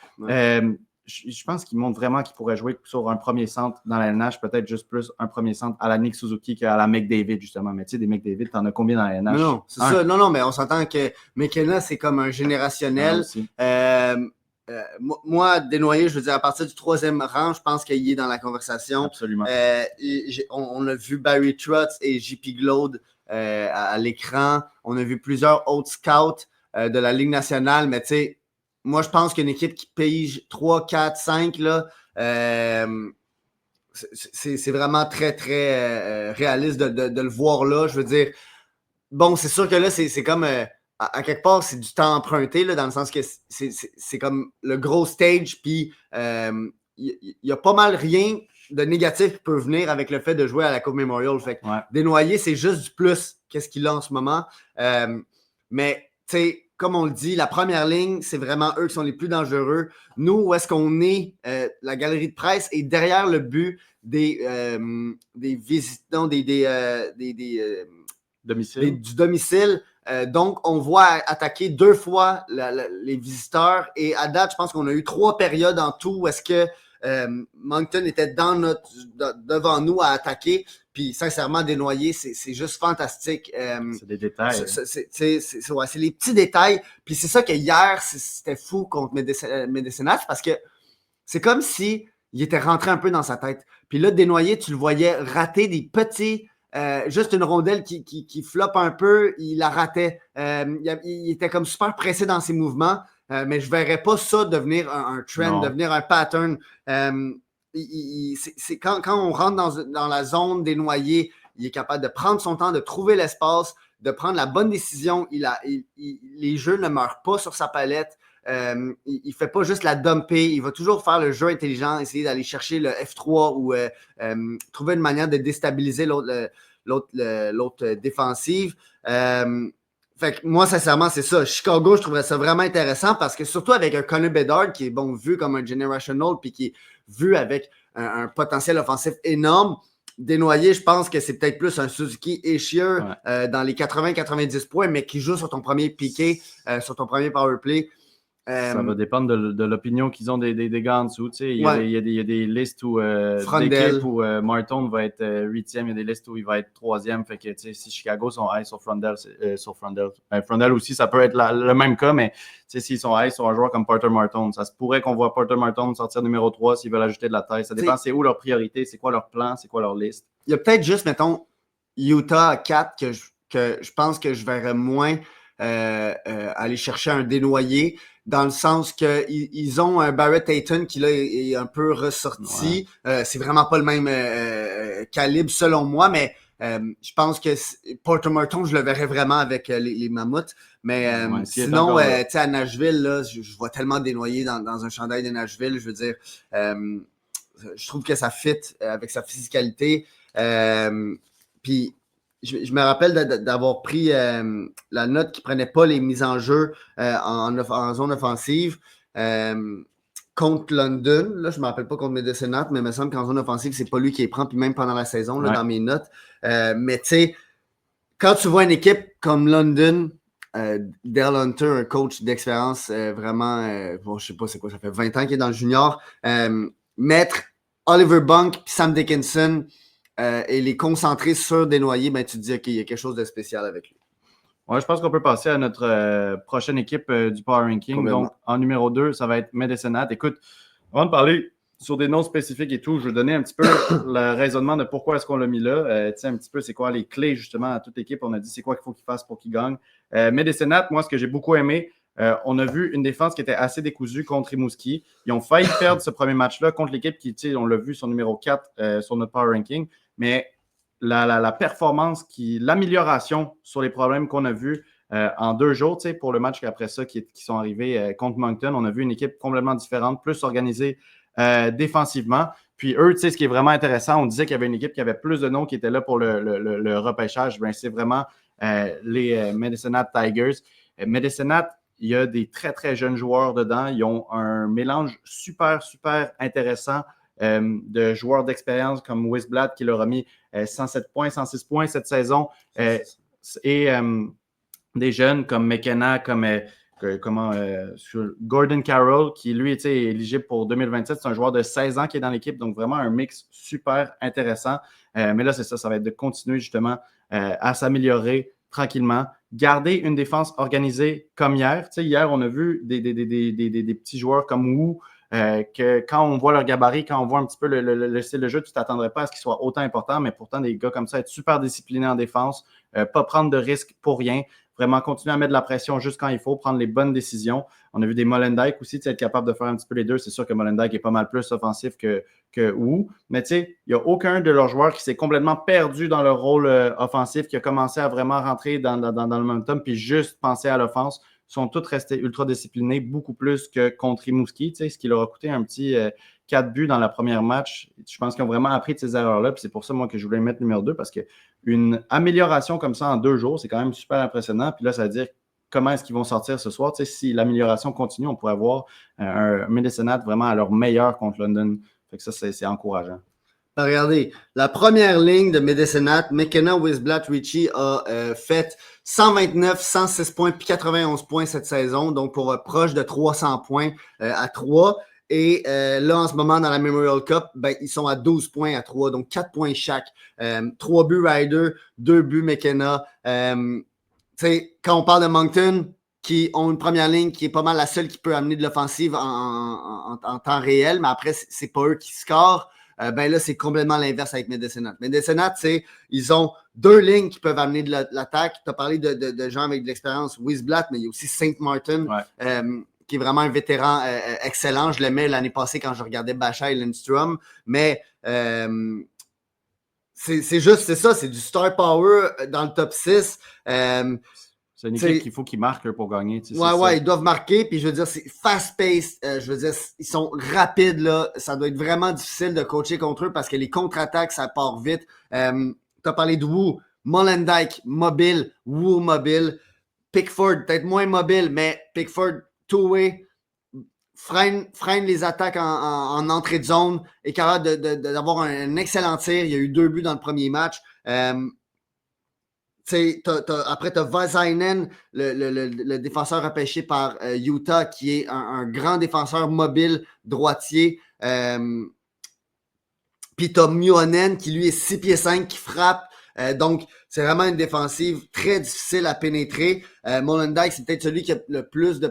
Je pense qu'il montre vraiment qu'il pourrait jouer sur un premier centre dans la LNH, peut-être juste plus un premier centre à la Nick Suzuki qu'à la McDavid, justement. Mais des McDavid, t'en as combien dans la LNH? Non, c'est ça. Non, mais on s'entend que McKenna, c'est comme un générationnel. Moi, Desnoyers, je veux dire, à partir du 3e rang, je pense qu'il est dans la conversation. Absolument. On a vu Barry Trotz et JP Glaude à l'écran. On a vu plusieurs autres scouts de la Ligue nationale, mais tu sais, moi, je pense qu'une équipe qui pige 3, 4, 5, là, c'est vraiment très, très réaliste de le voir là. Je veux dire, bon, c'est sûr que là, c'est comme... à quelque part, c'est du temps emprunté, là, dans le sens que c'est comme le gros stage, puis il y a pas mal rien de négatif qui peut venir avec le fait de jouer à la Coupe Memorial. Fait que Desnoyers, c'est juste du plus qu'est-ce qu'il a en ce moment. Mais, tu sais, comme on le dit, la première ligne, c'est vraiment eux qui sont les plus dangereux. Nous, où est-ce qu'on est? La galerie de presse est derrière le but des visitants, du domicile. Donc, on voit attaquer 2 fois les visiteurs. Et à date, je pense qu'on a eu 3 périodes en tout où est-ce que Moncton était devant nous à attaquer. Puis, sincèrement, Desnoyers, c'est juste fantastique. C'est des détails. C'est les petits détails. Puis, c'est ça que hier, c'était fou contre Médécénage parce que c'est comme si il était rentré un peu dans sa tête. Puis là, Desnoyers, tu le voyais rater des petits... juste une rondelle qui floppe un peu, il la ratait. Il était comme super pressé dans ses mouvements, mais je ne verrais pas ça devenir un trend, devenir un pattern. C'est quand on rentre dans la zone Desnoyers, il est capable de prendre son temps, de trouver l'espace, de prendre la bonne décision. Les jeux ne meurent pas sur sa palette. Il ne fait pas juste la dumper, il va toujours faire le jeu intelligent, essayer d'aller chercher le F3 ou trouver une manière de déstabiliser l'autre défensive. Fait que moi, sincèrement, c'est ça. Chicago, je trouverais ça vraiment intéressant parce que surtout avec un Connor Bedard qui est vu comme un generational puis qui est vu avec un potentiel offensif énorme, Desnoyers, je pense que c'est peut-être plus un Suzuki Eshier dans les 80-90 points, mais qui joue sur ton premier piqué, sur ton premier power play. Ça va dépendre de l'opinion qu'ils ont des gars en dessous. Il y a des listes où d'équipes où Martin va être 8e, il y a des listes où il va être 3e. Fait que si Chicago sont high sur Frondell, Frondell aussi, ça peut être le même cas, mais s'ils sont high sur un joueur comme Porter Martin, ça se pourrait qu'on voit Porter Martin sortir numéro 3 s'ils veulent ajouter de la taille. Ça dépend c'est où leur priorité, c'est quoi leur plan, c'est quoi leur liste. Il y a peut-être juste, mettons, Utah à 4 que je pense que je verrais moins. aller chercher un dénoyé, dans le sens que ils ont un Barrett Hayton qui là est un peu ressorti. C'est vraiment pas le même calibre selon moi, mais je pense que Porter Martin, je le verrais vraiment avec les Mammouths. Mais sinon, tu sais, à Nashville, là, je vois tellement dénoyer dans un chandail de Nashville. Je veux dire, je trouve que ça fit avec sa physicalité. Puis je me rappelle d'avoir pris la note qui prenait pas les mises en jeu en zone offensive contre London. Là, je me rappelle pas contre Medicine Hat, mais il me semble qu'en zone offensive, c'est pas lui qui les prend, puis même pendant la saison, là, dans mes notes. Mais tu sais, quand tu vois une équipe comme London, Dale Hunter, un coach d'expérience vraiment, bon, je sais pas c'est quoi, ça fait 20 ans qu'il est dans le junior, mettre Oliver Bunk et Sam Dickinson et les concentrer sur Desnoyers, ben tu te dis, OK, il y a quelque chose de spécial avec lui. Ouais, je pense qu'on peut passer à notre prochaine équipe du Power Ranking. Donc, en numéro 2, ça va être Medicine Hat. Écoute, avant de parler sur des noms spécifiques et tout, je vais donner un petit peu le raisonnement de pourquoi est-ce qu'on l'a mis là. Tu sais, un petit peu, c'est quoi les clés, justement, à toute équipe. On a dit, c'est quoi qu'il faut qu'il fasse pour qu'il gagne. Medicine Hat, moi, ce que j'ai beaucoup aimé, on a vu une défense qui était assez décousue contre Rimouski. Ils ont failli perdre ce premier match-là contre l'équipe qui, tu sais, on l'a vu, son numéro 4 sur notre Power Ranking. Mais la performance, l'amélioration sur les problèmes qu'on a vus en 2 jours, tu sais, pour le match après ça qui sont arrivés contre Moncton, on a vu une équipe complètement différente, plus organisée défensivement. Puis eux, tu sais, ce qui est vraiment intéressant, on disait qu'il y avait une équipe qui avait plus de noms qui étaient là pour le repêchage. Bien, c'est vraiment les Medicine Hat Tigers. Medicine Hat, il y a des très, très jeunes joueurs dedans. Ils ont un mélange super, super intéressant de joueurs d'expérience comme Wisblatt qui leur a mis 107 points, 106 points cette saison. Et des jeunes comme McKenna, comme Gordon Carroll, qui lui est éligible pour 2027. C'est un joueur de 16 ans qui est dans l'équipe, donc vraiment un mix super intéressant. Mais là, c'est ça va être de continuer justement à s'améliorer tranquillement. Garder une défense organisée comme hier. Tu sais, hier, on a vu des petits joueurs comme Wu, que quand on voit leur gabarit, quand on voit un petit peu le style de jeu, tu ne t'attendrais pas à ce qu'il soit autant important, mais pourtant, des gars comme ça, être super disciplinés en défense, pas prendre de risques pour rien, vraiment continuer à mettre de la pression juste quand il faut, prendre les bonnes décisions. On a vu des Molendyk aussi, être capable de faire un petit peu les deux. C'est sûr que Molendyk est pas mal plus offensif que Wu, mais tu sais, il n'y a aucun de leurs joueurs qui s'est complètement perdu dans leur rôle offensif, qui a commencé à vraiment rentrer dans le momentum puis juste penser à l'offense. Sont tous restés ultra disciplinés, beaucoup plus que contre Rimouski, ce qui leur a coûté un petit 4 buts dans le premier match. Je pense qu'ils ont vraiment appris de ces erreurs-là, puis c'est pour ça, moi, que je voulais mettre numéro 2, parce qu'une amélioration comme ça en 2 jours, c'est quand même super impressionnant. Puis là, ça veut dire comment est-ce qu'ils vont sortir ce soir. Si l'amélioration continue, on pourrait avoir un Medicine Hat vraiment à leur meilleur contre London. Fait que ça, c'est encourageant. Regardez, la première ligne de Medicine Hat, McKenna, Wisblatt, Richie a fait 129, 106 points puis 91 points cette saison, donc pour proche de 300 points à 3. Et là, en ce moment, dans la Memorial Cup, ben, ils sont à 12 points à 3, donc 4 points chaque. 3 buts Ryder, 2 buts McKenna. Quand on parle de Moncton, qui ont une première ligne qui est pas mal la seule qui peut amener de l'offensive en temps réel, mais après, c'est pas eux qui scorent. Ben là, c'est complètement l'inverse avec Medicine Hat. Medicine Hat, ils ont 2 lignes qui peuvent amener de l'attaque. Tu as parlé de gens avec de l'expérience, Wisblatt, mais il y a aussi Saint Martin, qui est vraiment un vétéran excellent. Je l'aimais l'année passée quand je regardais Bacha et Lindstrom. Mais c'est ça, c'est du star power dans le top 6. C'est une équipe qu'il faut qu'ils marquent pour gagner. Ouais, ils doivent marquer. Puis je veux dire, c'est fast-paced. Je veux dire, ils sont rapides. Là. Ça doit être vraiment difficile de coacher contre eux parce que les contre-attaques, ça part vite. Tu as parlé de Wu, Molendyk, mobile, Wu, mobile. Pickford, peut-être moins mobile, mais Pickford, two-way, freine les attaques en entrée de zone, est capable d'avoir un excellent tir. Il y a eu 2 buts dans le premier match. Après, tu as Vazainen, le défenseur repêché par Utah, qui est un grand défenseur mobile droitier. Puis tu as Myonen, qui lui est 6 pieds 5, qui frappe. Donc, c'est vraiment une défensive très difficile à pénétrer. Molendyk, c'est peut-être celui qui a le plus de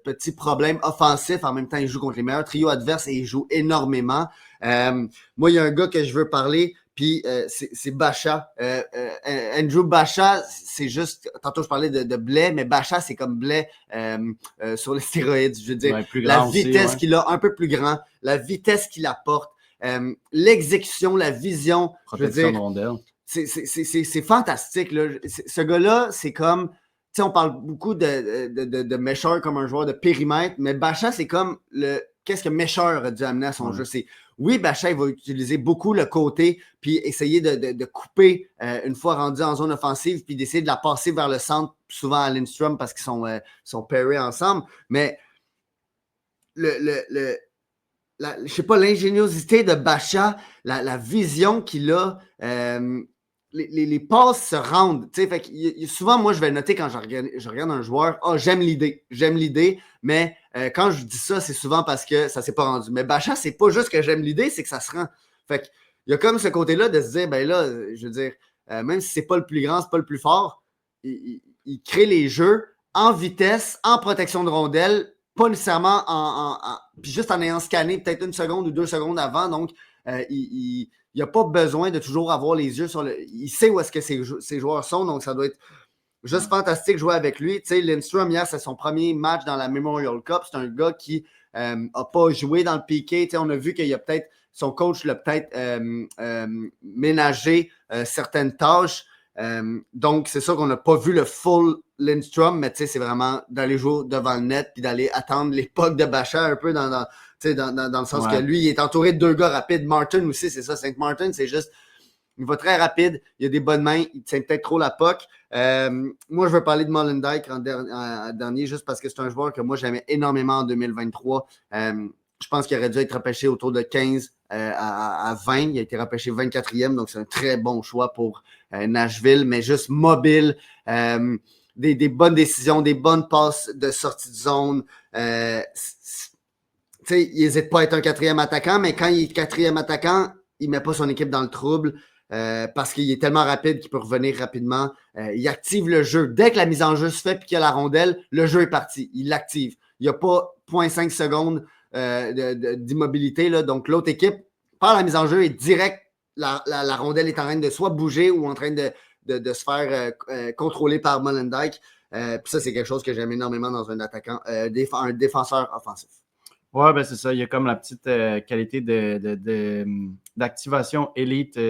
petits problèmes offensifs. En même temps, il joue contre les meilleurs trios adverses et il joue énormément. Moi, il y a un gars que je veux parler, Puis c'est Bacha. Andrew Bacha, c'est juste. Tantôt, je parlais de Blais, mais Bacha, c'est comme Blais sur les stéroïdes. Je veux dire, la vitesse aussi, qu'il a, un peu plus grand, la vitesse qu'il apporte, l'exécution, la vision. Protection de rondelle. C'est fantastique. Là. Ce gars-là, c'est comme. Tu sais, on parle beaucoup de Mesher comme un joueur de périmètre, mais Bacha, c'est comme qu'est-ce que Mesher a dû amener à son jeu. Oui, Bacha, il va utiliser beaucoup le côté, puis essayer de couper une fois rendu en zone offensive, puis d'essayer de la passer vers le centre, souvent à Lindstrom, parce qu'ils sont pairés ensemble. Mais je sais pas, l'ingéniosité de Bacha, la vision qu'il a, les passes se rendent. Fait que, souvent, moi, je vais noter quand je regarde un joueur, j'aime l'idée, mais quand je dis ça, c'est souvent parce que ça s'est pas rendu. Mais Bacha, c'est pas juste que j'aime l'idée, c'est que ça se rend. Fait que, il y a comme ce côté-là de se dire, ben là, je veux dire, même si c'est pas le plus grand, c'est pas le plus fort, il crée les jeux en vitesse, en protection de rondelle, pas nécessairement puis juste en ayant scanné peut-être 1 seconde ou 2 secondes avant. Donc, il n'a pas besoin de toujours avoir les yeux sur il sait où est-ce que ses joueurs sont, donc ça doit être juste fantastique de jouer avec lui. Tu sais, Lindstrom, hier, c'est son premier match dans la Memorial Cup. C'est un gars qui n'a pas joué dans le piqué. Tu sais, on a vu qu'il y a peut-être, son coach l'a peut-être ménagé certaines tâches. Donc, c'est sûr qu'on n'a pas vu le full Lindstrom, mais tu sais, c'est vraiment d'aller jouer devant le net puis d'aller attendre l'époque de Bacha un peu dans le sens que lui, il est entouré de 2 gars rapides. Martin aussi, c'est ça. Saint Martin, c'est juste, il va très rapide, il a des bonnes mains, il tient peut-être trop la puck. Moi, je veux parler de Molendyk en dernier, juste parce que c'est un joueur que moi, j'aimais énormément en 2023. Je pense qu'il aurait dû être repêché autour de 15 à 20. Il a été repêché 24e, donc c'est un très bon choix pour Nashville, mais juste mobile, des bonnes décisions, des bonnes passes de sortie de zone. Il n'hésite pas à être un 4e attaquant, mais quand il est 4e attaquant, il ne met pas son équipe dans le trouble parce qu'il est tellement rapide qu'il peut revenir rapidement. Il active le jeu. Dès que la mise en jeu se fait et qu'il y a la rondelle, le jeu est parti. Il l'active. Il n'y a pas 0.5 secondes d'immobilité. Là. Donc, l'autre équipe, par la mise en jeu, est direct. La rondelle est en train de soit bouger ou en train de se faire contrôler par Molendyk. Puis ça, c'est quelque chose que j'aime énormément dans un attaquant, un défenseur offensif. Ouais, ben c'est ça. Il y a comme la petite qualité d'activation élite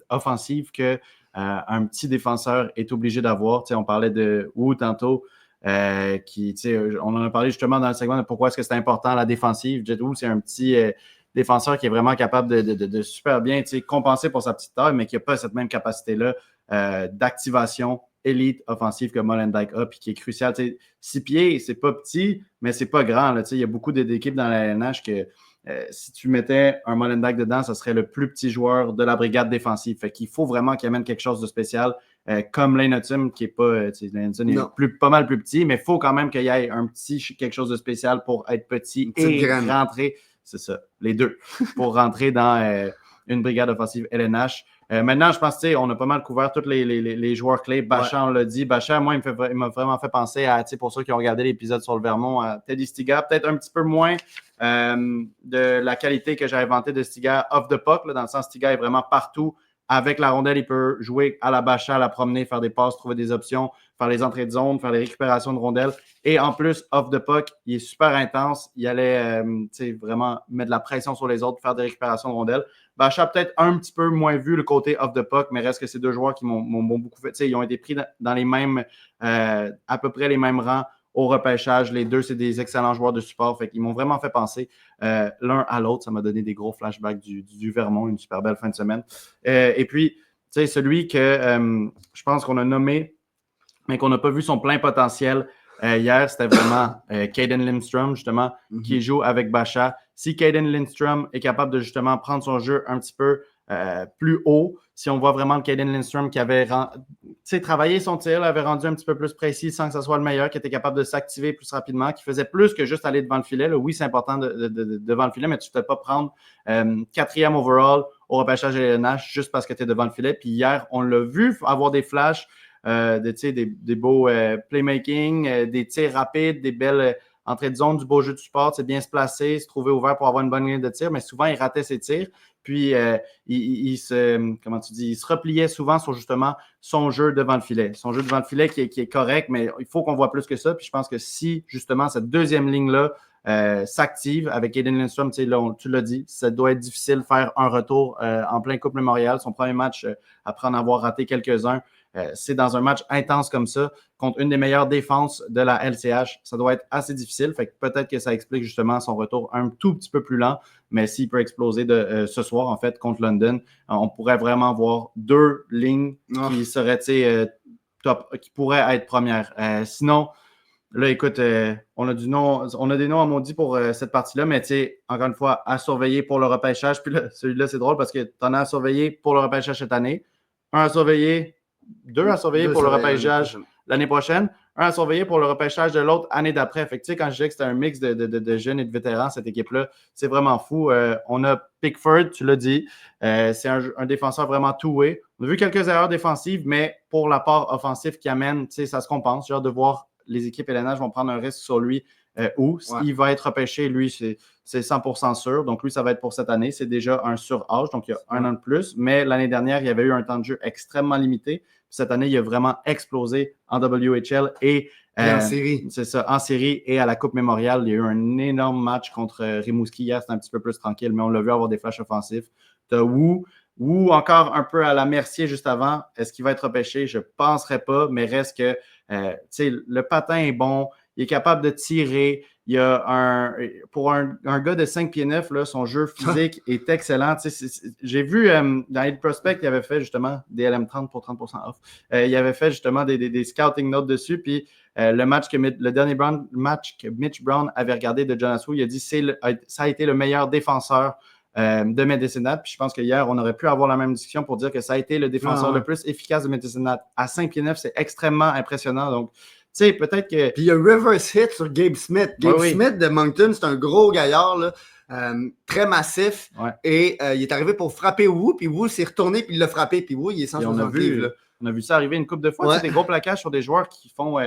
offensive que un petit défenseur est obligé d'avoir. Tu sais, on parlait de Wu tantôt, on en a parlé justement dans le segment de pourquoi est-ce que c'est important la défensive. Jett Wu, c'est un petit défenseur qui est vraiment capable de super bien compenser pour sa petite taille, mais qui n'a pas cette même capacité-là d'activation élite offensive que Molendyk a, puis qui est crucial. 6 pieds, c'est pas petit, mais c'est pas grand. Là, il y a beaucoup d'équipes dans la LNH que si tu mettais un Molendyk dedans, ça serait le plus petit joueur de la brigade défensive. Fait qu'il faut vraiment qu'il amène quelque chose de spécial, comme Lane Hutton, qui est pas... Lane Hutton est pas mal plus petit, mais il faut quand même qu'il y ait un petit quelque chose de spécial pour être petit et rentrer... C'est ça, les deux, pour rentrer dans une brigade offensive LNH. Maintenant, je pense on a pas mal couvert tous les joueurs clés. Bacha, on l'a dit. Bacha, moi, il m'a vraiment fait penser à, pour ceux qui ont regardé l'épisode sur le Vermont, à Teddy Stiga. Peut-être un petit peu moins de la qualité que j'ai inventée de Stiga off the puck, là, dans le sens Stiga est vraiment partout. Avec la rondelle, il peut jouer à la Bacha, la promener, faire des passes, trouver des options, faire les entrées de zone, faire les récupérations de rondelles. Et en plus, off the puck, il est super intense. Il allait vraiment mettre de la pression sur les autres, faire des récupérations de rondelles. Bacha peut-être un petit peu moins vu le côté off the puck, mais reste que c'est 2 joueurs qui m'ont beaucoup fait. Ils ont été pris dans les mêmes, à peu près les mêmes rangs au repêchage. Les deux, c'est des excellents joueurs de support. Fait qu'ils m'ont vraiment fait penser l'un à l'autre. Ça m'a donné des gros flashbacks du Vermont, une super belle fin de semaine. Et puis, celui que je pense qu'on a nommé, mais qu'on n'a pas vu son plein potentiel hier, c'était vraiment Caden Lindstrom, justement, qui joue avec Bacha. Si Caden Lindstrom est capable de justement prendre son jeu un petit peu plus haut, si on voit vraiment le Caden Lindstrom qui avait travaillé son tir, l'avait rendu un petit peu plus précis sans que ce soit le meilleur, qui était capable de s'activer plus rapidement, qui faisait plus que juste aller devant le filet. Là, oui, c'est important devant le filet, mais tu ne peux pas prendre 4e overall au repêchage de LNH juste parce que tu es devant le filet. Puis hier, on l'a vu avoir des flashs, des beaux playmaking, des tirs rapides, des belles entrée de zone, du beau jeu de support, c'est bien se placer, se trouver ouvert pour avoir une bonne ligne de tir, mais souvent, il ratait ses tirs. Puis, il se repliait souvent sur justement son jeu devant le filet. Son jeu devant le filet qui est correct, mais il faut qu'on voit plus que ça. Puis, je pense que si justement cette deuxième ligne-là s'active avec Aiden Lindstrom, tu l'as dit, ça doit être difficile de faire un retour en plein Coupe Memorial. Son premier match, après en avoir raté quelques-uns, c'est dans un match intense comme ça, contre une des meilleures défenses de la LCH. Ça doit être assez difficile. Fait que peut-être que ça explique justement son retour un tout petit peu plus lent. Mais s'il peut exploser ce soir, en fait, contre London, on pourrait vraiment voir deux lignes qui seraient top, qui pourraient être premières. Sinon, là, écoute, on a des noms à maudit pour cette partie-là, mais tu sais, encore une fois, à surveiller pour le repêchage. Puis là, celui-là, c'est drôle parce que tu en as à surveiller pour le repêchage cette année, un à surveiller, deux à surveiller pour le repêchage l'année prochaine, un à surveiller pour le repêchage de l'autre année d'après. Fait que tu sais, quand je disais que c'était un mix de jeunes et de vétérans, cette équipe-là, c'est vraiment fou. On a Pickford, tu l'as dit, c'est un défenseur vraiment two-way. On a vu quelques erreurs défensives, mais pour la part offensive qui amène, tu sais, ça se compense. J'ai hâte de voir les équipes LNH vont prendre un risque sur lui s'il va être repêché, lui, c'est 100% sûr. Donc, lui, ça va être pour cette année. C'est déjà un sur-âge, donc il y a un an de plus. Mais l'année dernière, il y avait eu un temps de jeu extrêmement limité. Cette année, il a vraiment explosé en WHL et en série. C'est ça, en série et à la Coupe Memorial. Il y a eu un énorme match contre Rimouski hier. C'était un petit peu plus tranquille, mais on l'a vu avoir des flashs offensifs. Tu as Wu encore un peu à la Mercier juste avant. Est-ce qu'il va être repêché? Je ne penserais pas, mais reste que le patin est bon. Il est capable de tirer. Il y a pour un gars de 5 pieds 9, là, son jeu physique est excellent. J'ai vu dans Elite Prospect, il avait fait justement des LM30 pour 30% off. Il avait fait justement des scouting notes dessus. Puis le dernier match que Mitch Brown avait regardé de Jonas Wu, il a dit ça a été le meilleur défenseur de Medicine-Hat. Puis je pense qu'hier, on aurait pu avoir la même discussion pour dire que ça a été le défenseur le plus efficace de Medicine-Hat. À 5 pieds 9, c'est extrêmement impressionnant. Donc, tu sais, peut-être que... Puis il y a reverse hit sur Gabe Smith. Gabe Smith de Moncton, c'est un gros gaillard, là, très massif. Ouais. Et il est arrivé pour frapper Wu, puis Wu s'est retourné, puis il l'a frappé. Puis Wu, il est 160 livres. On a vu ça arriver une couple de fois. Des gros plaquages sur des joueurs qui font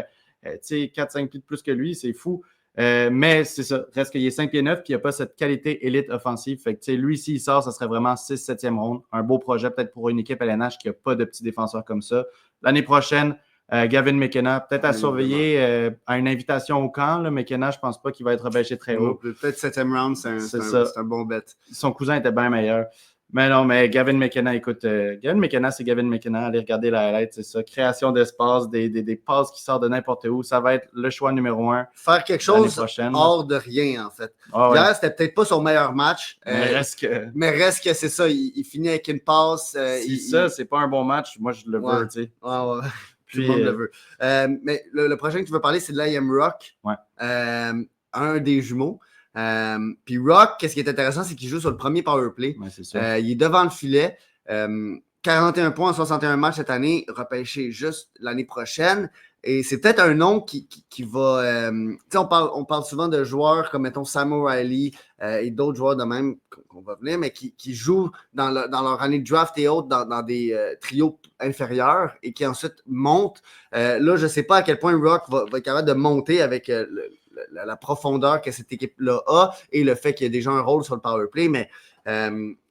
4-5 pieds de plus que lui. C'est fou. Mais c'est ça. Reste qu'il est 5 pieds 9 puis il n'a pas cette qualité élite offensive. Fait que lui, s'il sort, ça serait vraiment 6-7e ronde. Un beau projet peut-être pour une équipe LNH qui n'a pas de petits défenseurs comme ça. L'année prochaine, Gavin McKenna, peut-être à surveiller à une invitation au camp. Là, McKenna, je ne pense pas qu'il va être repêché très haut. Peut-être 7e round, c'est un bon bet. Son cousin était bien meilleur. Mais non, mais Gavin McKenna, écoute, Gavin McKenna, c'est Gavin McKenna. Allez regarder la highlight, c'est ça. Création d'espace, des passes qui sortent de n'importe où. Ça va être le choix numéro 1. Faire quelque chose hors de rien, en fait. Hier, c'était peut-être pas son meilleur match. Mais reste que c'est ça. Il finit avec une passe. C'est pas un bon match, moi, je le veux, tu sais. Ouais. Tout le monde le veut. Mais le prochain que tu veux parler, c'est de l'IM Rock. Ouais. Un des jumeaux. Puis Rock, qu'est-ce qui est intéressant, c'est qu'il joue sur le premier powerplay. Ouais, c'est sûr. Il est devant le filet. 41 points en 61 matchs cette année, repêché juste l'année prochaine. Et c'est peut-être un nom qui va... on parle souvent de joueurs comme, mettons, Sam O'Reilly et d'autres joueurs de même qu'on va venir, mais qui jouent dans leur année de draft et autres dans des trios inférieurs et qui ensuite montent. Là, je ne sais pas à quel point Rock va être capable de monter avec la profondeur que cette équipe-là a et le fait qu'il y a déjà un rôle sur le powerplay, mais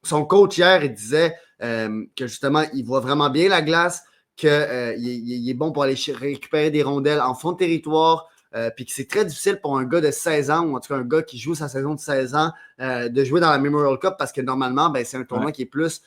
son coach hier, il disait que justement, il voit vraiment bien la glace, qu'il est bon pour aller récupérer des rondelles en fond de territoire, puis que c'est très difficile pour un gars de 16 ans, ou en tout cas un gars qui joue sa saison de 16 ans, de jouer dans la Memorial Cup parce que normalement, c'est un tournoi qui est plus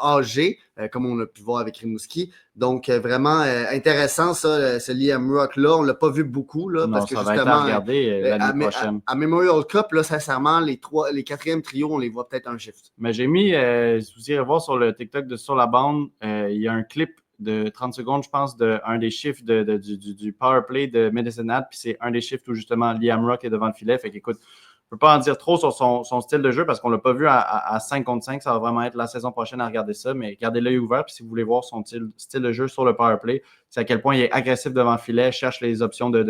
âgé, comme on a pu voir avec Rimouski. Donc, vraiment intéressant, ça, ce Liam Rock-là. On ne l'a pas vu beaucoup, là, parce que ça justement, va être à regarder l'année prochaine. À Memorial Cup, là, sincèrement, les 4e trios, on les voit peut-être un shift. Mais j'ai mis, vous irez voir sur le TikTok de Sur la bande, il y a un clip de 30 secondes, je pense, d'un des chiffres du power play de Medicine Hat, puis c'est un des chiffres où justement Liam Rock est devant le filet. Fait qu'écoute, je ne peux pas en dire trop sur son style de jeu parce qu'on ne l'a pas vu à 5 contre 5. Ça va vraiment être la saison prochaine à regarder ça, mais gardez l'œil ouvert. Puis si vous voulez voir son style de jeu sur le powerplay, c'est à quel point il est agressif devant le filet, cherche les options de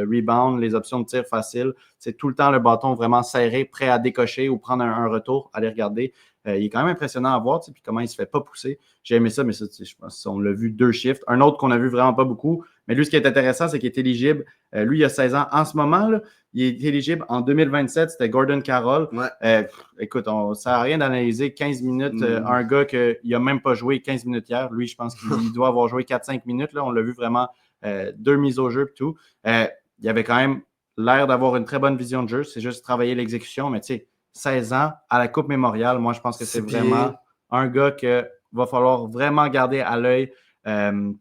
rebound, les options de tir facile. C'est tout le temps le bâton vraiment serré, prêt à décocher ou prendre un retour. Allez regarder. il est quand même impressionnant à voir, puis comment il se fait pas pousser. J'ai aimé ça, mais ça, je pense qu'on l'a vu 2 shifts. Un autre qu'on a vu vraiment pas beaucoup, mais lui, ce qui est intéressant, c'est qu'il est éligible. Lui, il a 16 ans en ce moment, là, il est éligible en 2027, c'était Gordon Carroll. Ouais. Écoute, ça ne sert à rien d'analyser 15 minutes un gars qu'il n'a même pas joué 15 minutes hier. Lui, je pense qu'il doit avoir joué 4-5 minutes. Là. On l'a vu vraiment 2 mises au jeu et tout. Il avait quand même l'air d'avoir une très bonne vision de jeu. C'est juste travailler l'exécution. Mais tu sais, 16 ans à la Coupe Mémoriale, moi, je pense que c'est vraiment un gars qu'il va falloir vraiment garder à l'œil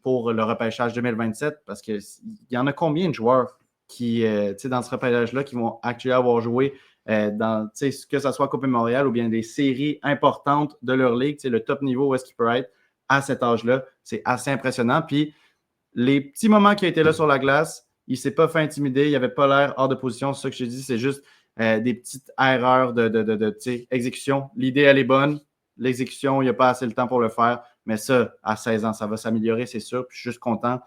pour le repêchage 2027 parce qu'il y en a combien de joueurs qui, dans ce repêchage-là, qui vont actuellement avoir joué dans, que ce soit Coupe Mémoriale ou bien des séries importantes de leur ligue, le top niveau où est-ce qu'il peut être à cet âge-là. C'est assez impressionnant. Puis, les petits moments qu'il a été là sur la glace, il ne s'est pas fait intimider, il n'avait pas l'air hors de position. C'est ça que je te dis, c'est juste des petites erreurs d'exécution. L'idée, elle est bonne. L'exécution, il n'y a pas assez le temps pour le faire. Mais ça, à 16 ans, ça va s'améliorer, c'est sûr. Puis je suis juste content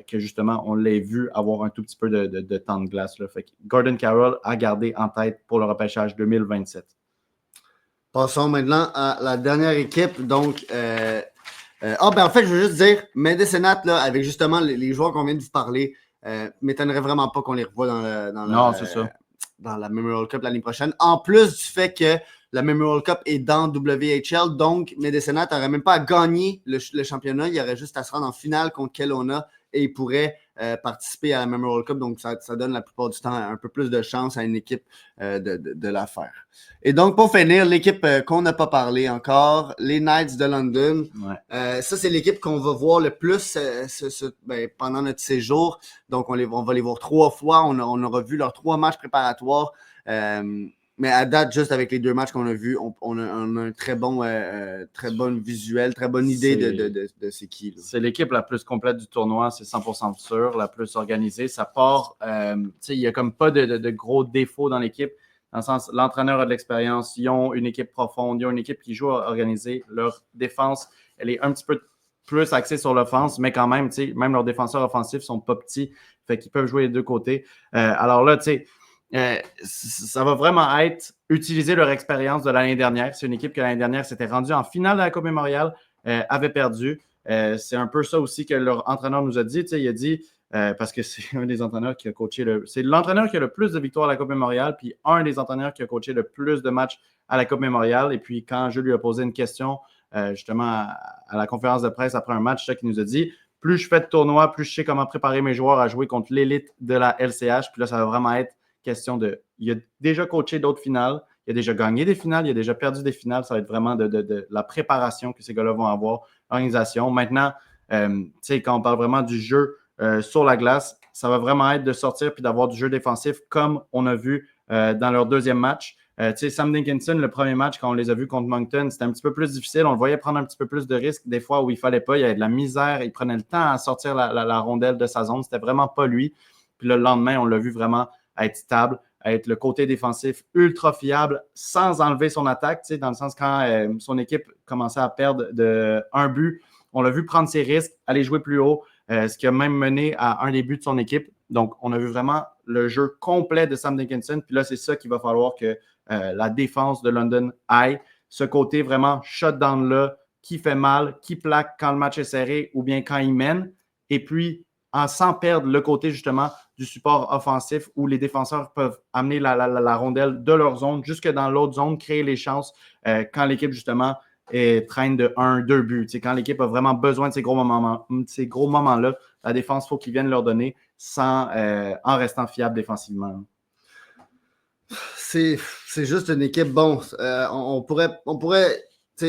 que justement, on l'ait vu avoir un tout petit peu de temps de glace. Là. Fait que Gordon Carroll a gardé en tête pour le repêchage 2027. Passons maintenant à la dernière équipe. Donc, en fait, je veux juste dire, Médécénat, là, avec justement les joueurs qu'on vient de vous parler, m'étonnerait vraiment pas qu'on les revoie dans la Memorial Cup l'année prochaine. En plus du fait que la Memorial Cup est dans WHL, donc Médécénat n'aurait même pas à gagner le championnat, il y aurait juste à se rendre en finale contre Kelowna et il pourrait participer à la Memorial Cup. Donc, ça donne la plupart du temps un peu plus de chance à une équipe de la faire. Et donc, pour finir, l'équipe qu'on n'a pas parlé encore, les Knights de London. Ouais. Ça, c'est l'équipe qu'on va voir le plus pendant notre séjour. Donc, on va les voir 3 fois. On aura vu leurs 3 matchs préparatoires. Mais à date, juste avec les 2 matchs qu'on a vus, on a un très bon visuel, très bonne idée de c'est qui. Là. C'est l'équipe la plus complète du tournoi, c'est 100% sûr, la plus organisée. Ça part, il n'y a comme pas de gros défauts dans l'équipe. Dans le sens, l'entraîneur a de l'expérience, ils ont une équipe profonde, ils ont une équipe qui joue à organiser. Leur défense, elle est un petit peu plus axée sur l'offense, mais quand même, même leurs défenseurs offensifs sont pas petits, fait qu'ils peuvent jouer les 2 côtés. Alors là, ça va vraiment être utiliser leur expérience de l'année dernière. C'est une équipe que l'année dernière s'était rendue en finale de la Coupe Mémoriale, avait perdu. C'est un peu ça aussi que leur entraîneur nous a dit. Il a dit, parce que c'est un des entraîneurs qui a coaché c'est l'entraîneur qui a le plus de victoires à la Coupe Mémoriale, puis un des entraîneurs qui a coaché le plus de matchs à la Coupe Mémoriale. Et puis, quand je lui ai posé une question, justement, à la conférence de presse après un match, ça qu'il nous a dit, plus je fais de tournois, plus je sais comment préparer mes joueurs à jouer contre l'élite de la LCH. Puis là, ça va vraiment être question de... Il a déjà coaché d'autres finales, il a déjà gagné des finales, il a déjà perdu des finales. Ça va être vraiment de la préparation que ces gars-là vont avoir, l'organisation. Maintenant, quand on parle vraiment du jeu sur la glace, ça va vraiment être de sortir puis d'avoir du jeu défensif comme on a vu dans leur 2e match. Sam Dickinson, le premier match, quand on les a vus contre Moncton, c'était un petit peu plus difficile. On le voyait prendre un petit peu plus de risques des fois où il ne fallait pas. Il y avait de la misère. Il prenait le temps à sortir la rondelle de sa zone. C'était vraiment pas lui. Puis le lendemain, on l'a vu vraiment être stable, être le côté défensif ultra fiable sans enlever son attaque, dans le sens quand son équipe commençait à perdre un but, on l'a vu prendre ses risques, aller jouer plus haut, ce qui a même mené à un des buts de son équipe. Donc, on a vu vraiment le jeu complet de Sam Dickinson. Puis là, c'est ça qu'il va falloir que la défense de London aille. Ce côté vraiment shutdown-là qui fait mal, qui plaque quand le match est serré ou bien quand il mène. Et puis, sans perdre le côté justement du support offensif où les défenseurs peuvent amener la rondelle de leur zone jusque dans l'autre zone, créer les chances quand l'équipe justement traîne de 1-2 buts. Quand l'équipe a vraiment besoin de ces gros moments-là, la défense, il faut qu'ils viennent leur donner en restant fiable défensivement. C'est juste une équipe, bon, on pourrait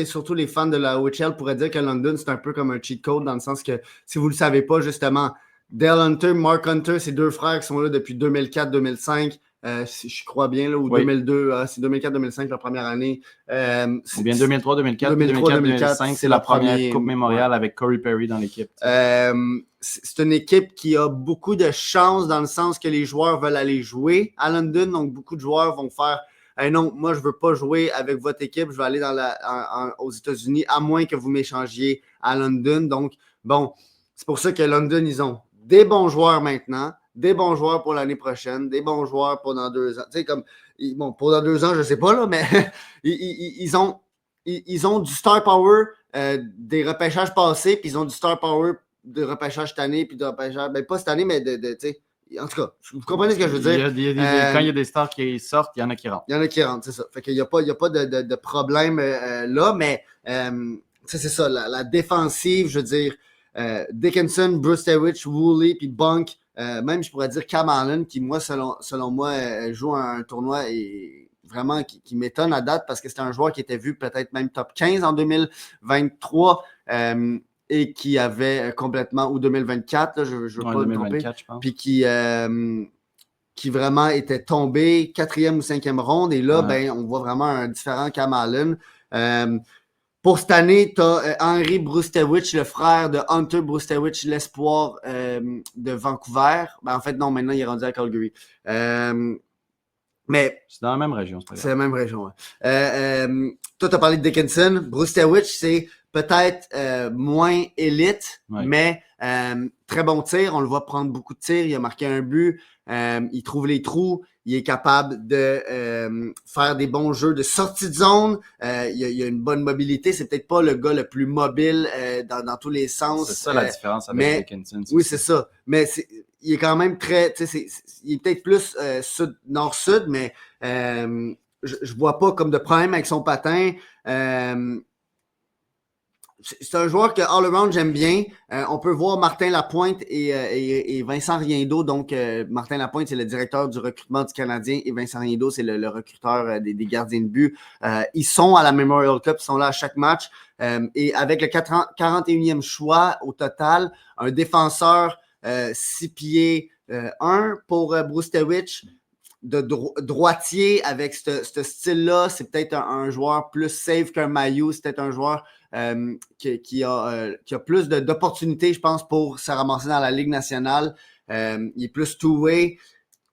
surtout les fans de la OHL pourraient dire que London, c'est un peu comme un cheat code dans le sens que, si vous ne le savez pas, justement, Dale Hunter, Mark Hunter, c'est 2 frères qui sont là depuis 2004-2005, si je crois bien, là, ou oui. 2002, c'est 2004-2005 la première année. Ou bien 2003-2004, 2004-2005, c'est la première Coupe Mémoriale avec Corey Perry dans l'équipe. C'est une équipe qui a beaucoup de chance dans le sens que les joueurs veulent aller jouer à London, donc beaucoup de joueurs vont faire hey non, moi je ne veux pas jouer avec votre équipe, je vais aller aux États-Unis, à moins que vous m'échangiez à London. Donc, bon, c'est pour ça que London, ils ont des bons joueurs maintenant, des bons joueurs pour l'année prochaine, des bons joueurs pour dans 2 ans. Tu sais, comme, bon, pour dans 2 ans, je ne sais pas, là, mais ils ont ils ont du star power des repêchages passés, puis ils ont du star power de repêchage cette année, puis de repêchage, ben pas cette année, mais tu sais, en tout cas, vous comprenez ce que je veux dire? Quand il y a des stars qui sortent, il y en a qui rentrent. Il y en a qui rentrent, c'est ça. Fait qu'il n'y a pas de problème là, mais c'est ça, la défensive, je veux dire, Dickinson, Brustewich, Woolley, puis Bunk, même je pourrais dire Cam Allen, qui moi, selon moi, joue un tournoi et vraiment qui m'étonne à date parce que c'est un joueur qui était vu peut-être même top 15 en 2023 et qui avait complètement, ou 2024, là, je veux pas me tromper, je pense. puis qui vraiment était tombé 4e ou 5e ronde. Et là, on voit vraiment un différent Cam Allen. Pour cette année, tu as Henry Brustewich, le frère de Hunter Brustewich, l'espoir de Vancouver. En fait, non, maintenant, il est rendu à Calgary. Mais c'est dans la même région, c'est pas grave. C'est la même région, ouais. Toi, tu as parlé de Dickinson. Brustewich, c'est peut-être moins élite, mais très bon tir. On le voit prendre beaucoup de tirs. Il a marqué un but. Il trouve les trous. Il est capable de faire des bons jeux de sortie de zone. Il a une bonne mobilité. C'est peut-être pas le gars le plus mobile dans tous les sens. C'est ça la différence avec Dickinson. Oui, c'est ça. Mais il est quand même très... il est peut-être plus nord-sud, mais je vois pas comme de problème avec son patin. C'est un joueur que all-around j'aime bien. On peut voir Martin Lapointe et Vincent Riendo. Donc, Martin Lapointe, c'est le directeur du recrutement du Canadien et Vincent Riendo, c'est le recruteur des gardiens de but. Ils sont à la Memorial Cup, ils sont là à chaque match. Et avec le 41e choix au total, un défenseur 6 pieds 1 pour Brustewich, de droitier avec ce style-là, c'est peut-être un joueur plus safe qu'un Mailloux, c'est peut-être un joueur qui a plus d'opportunités, je pense, pour se ramasser dans la Ligue nationale. Il est plus two-way.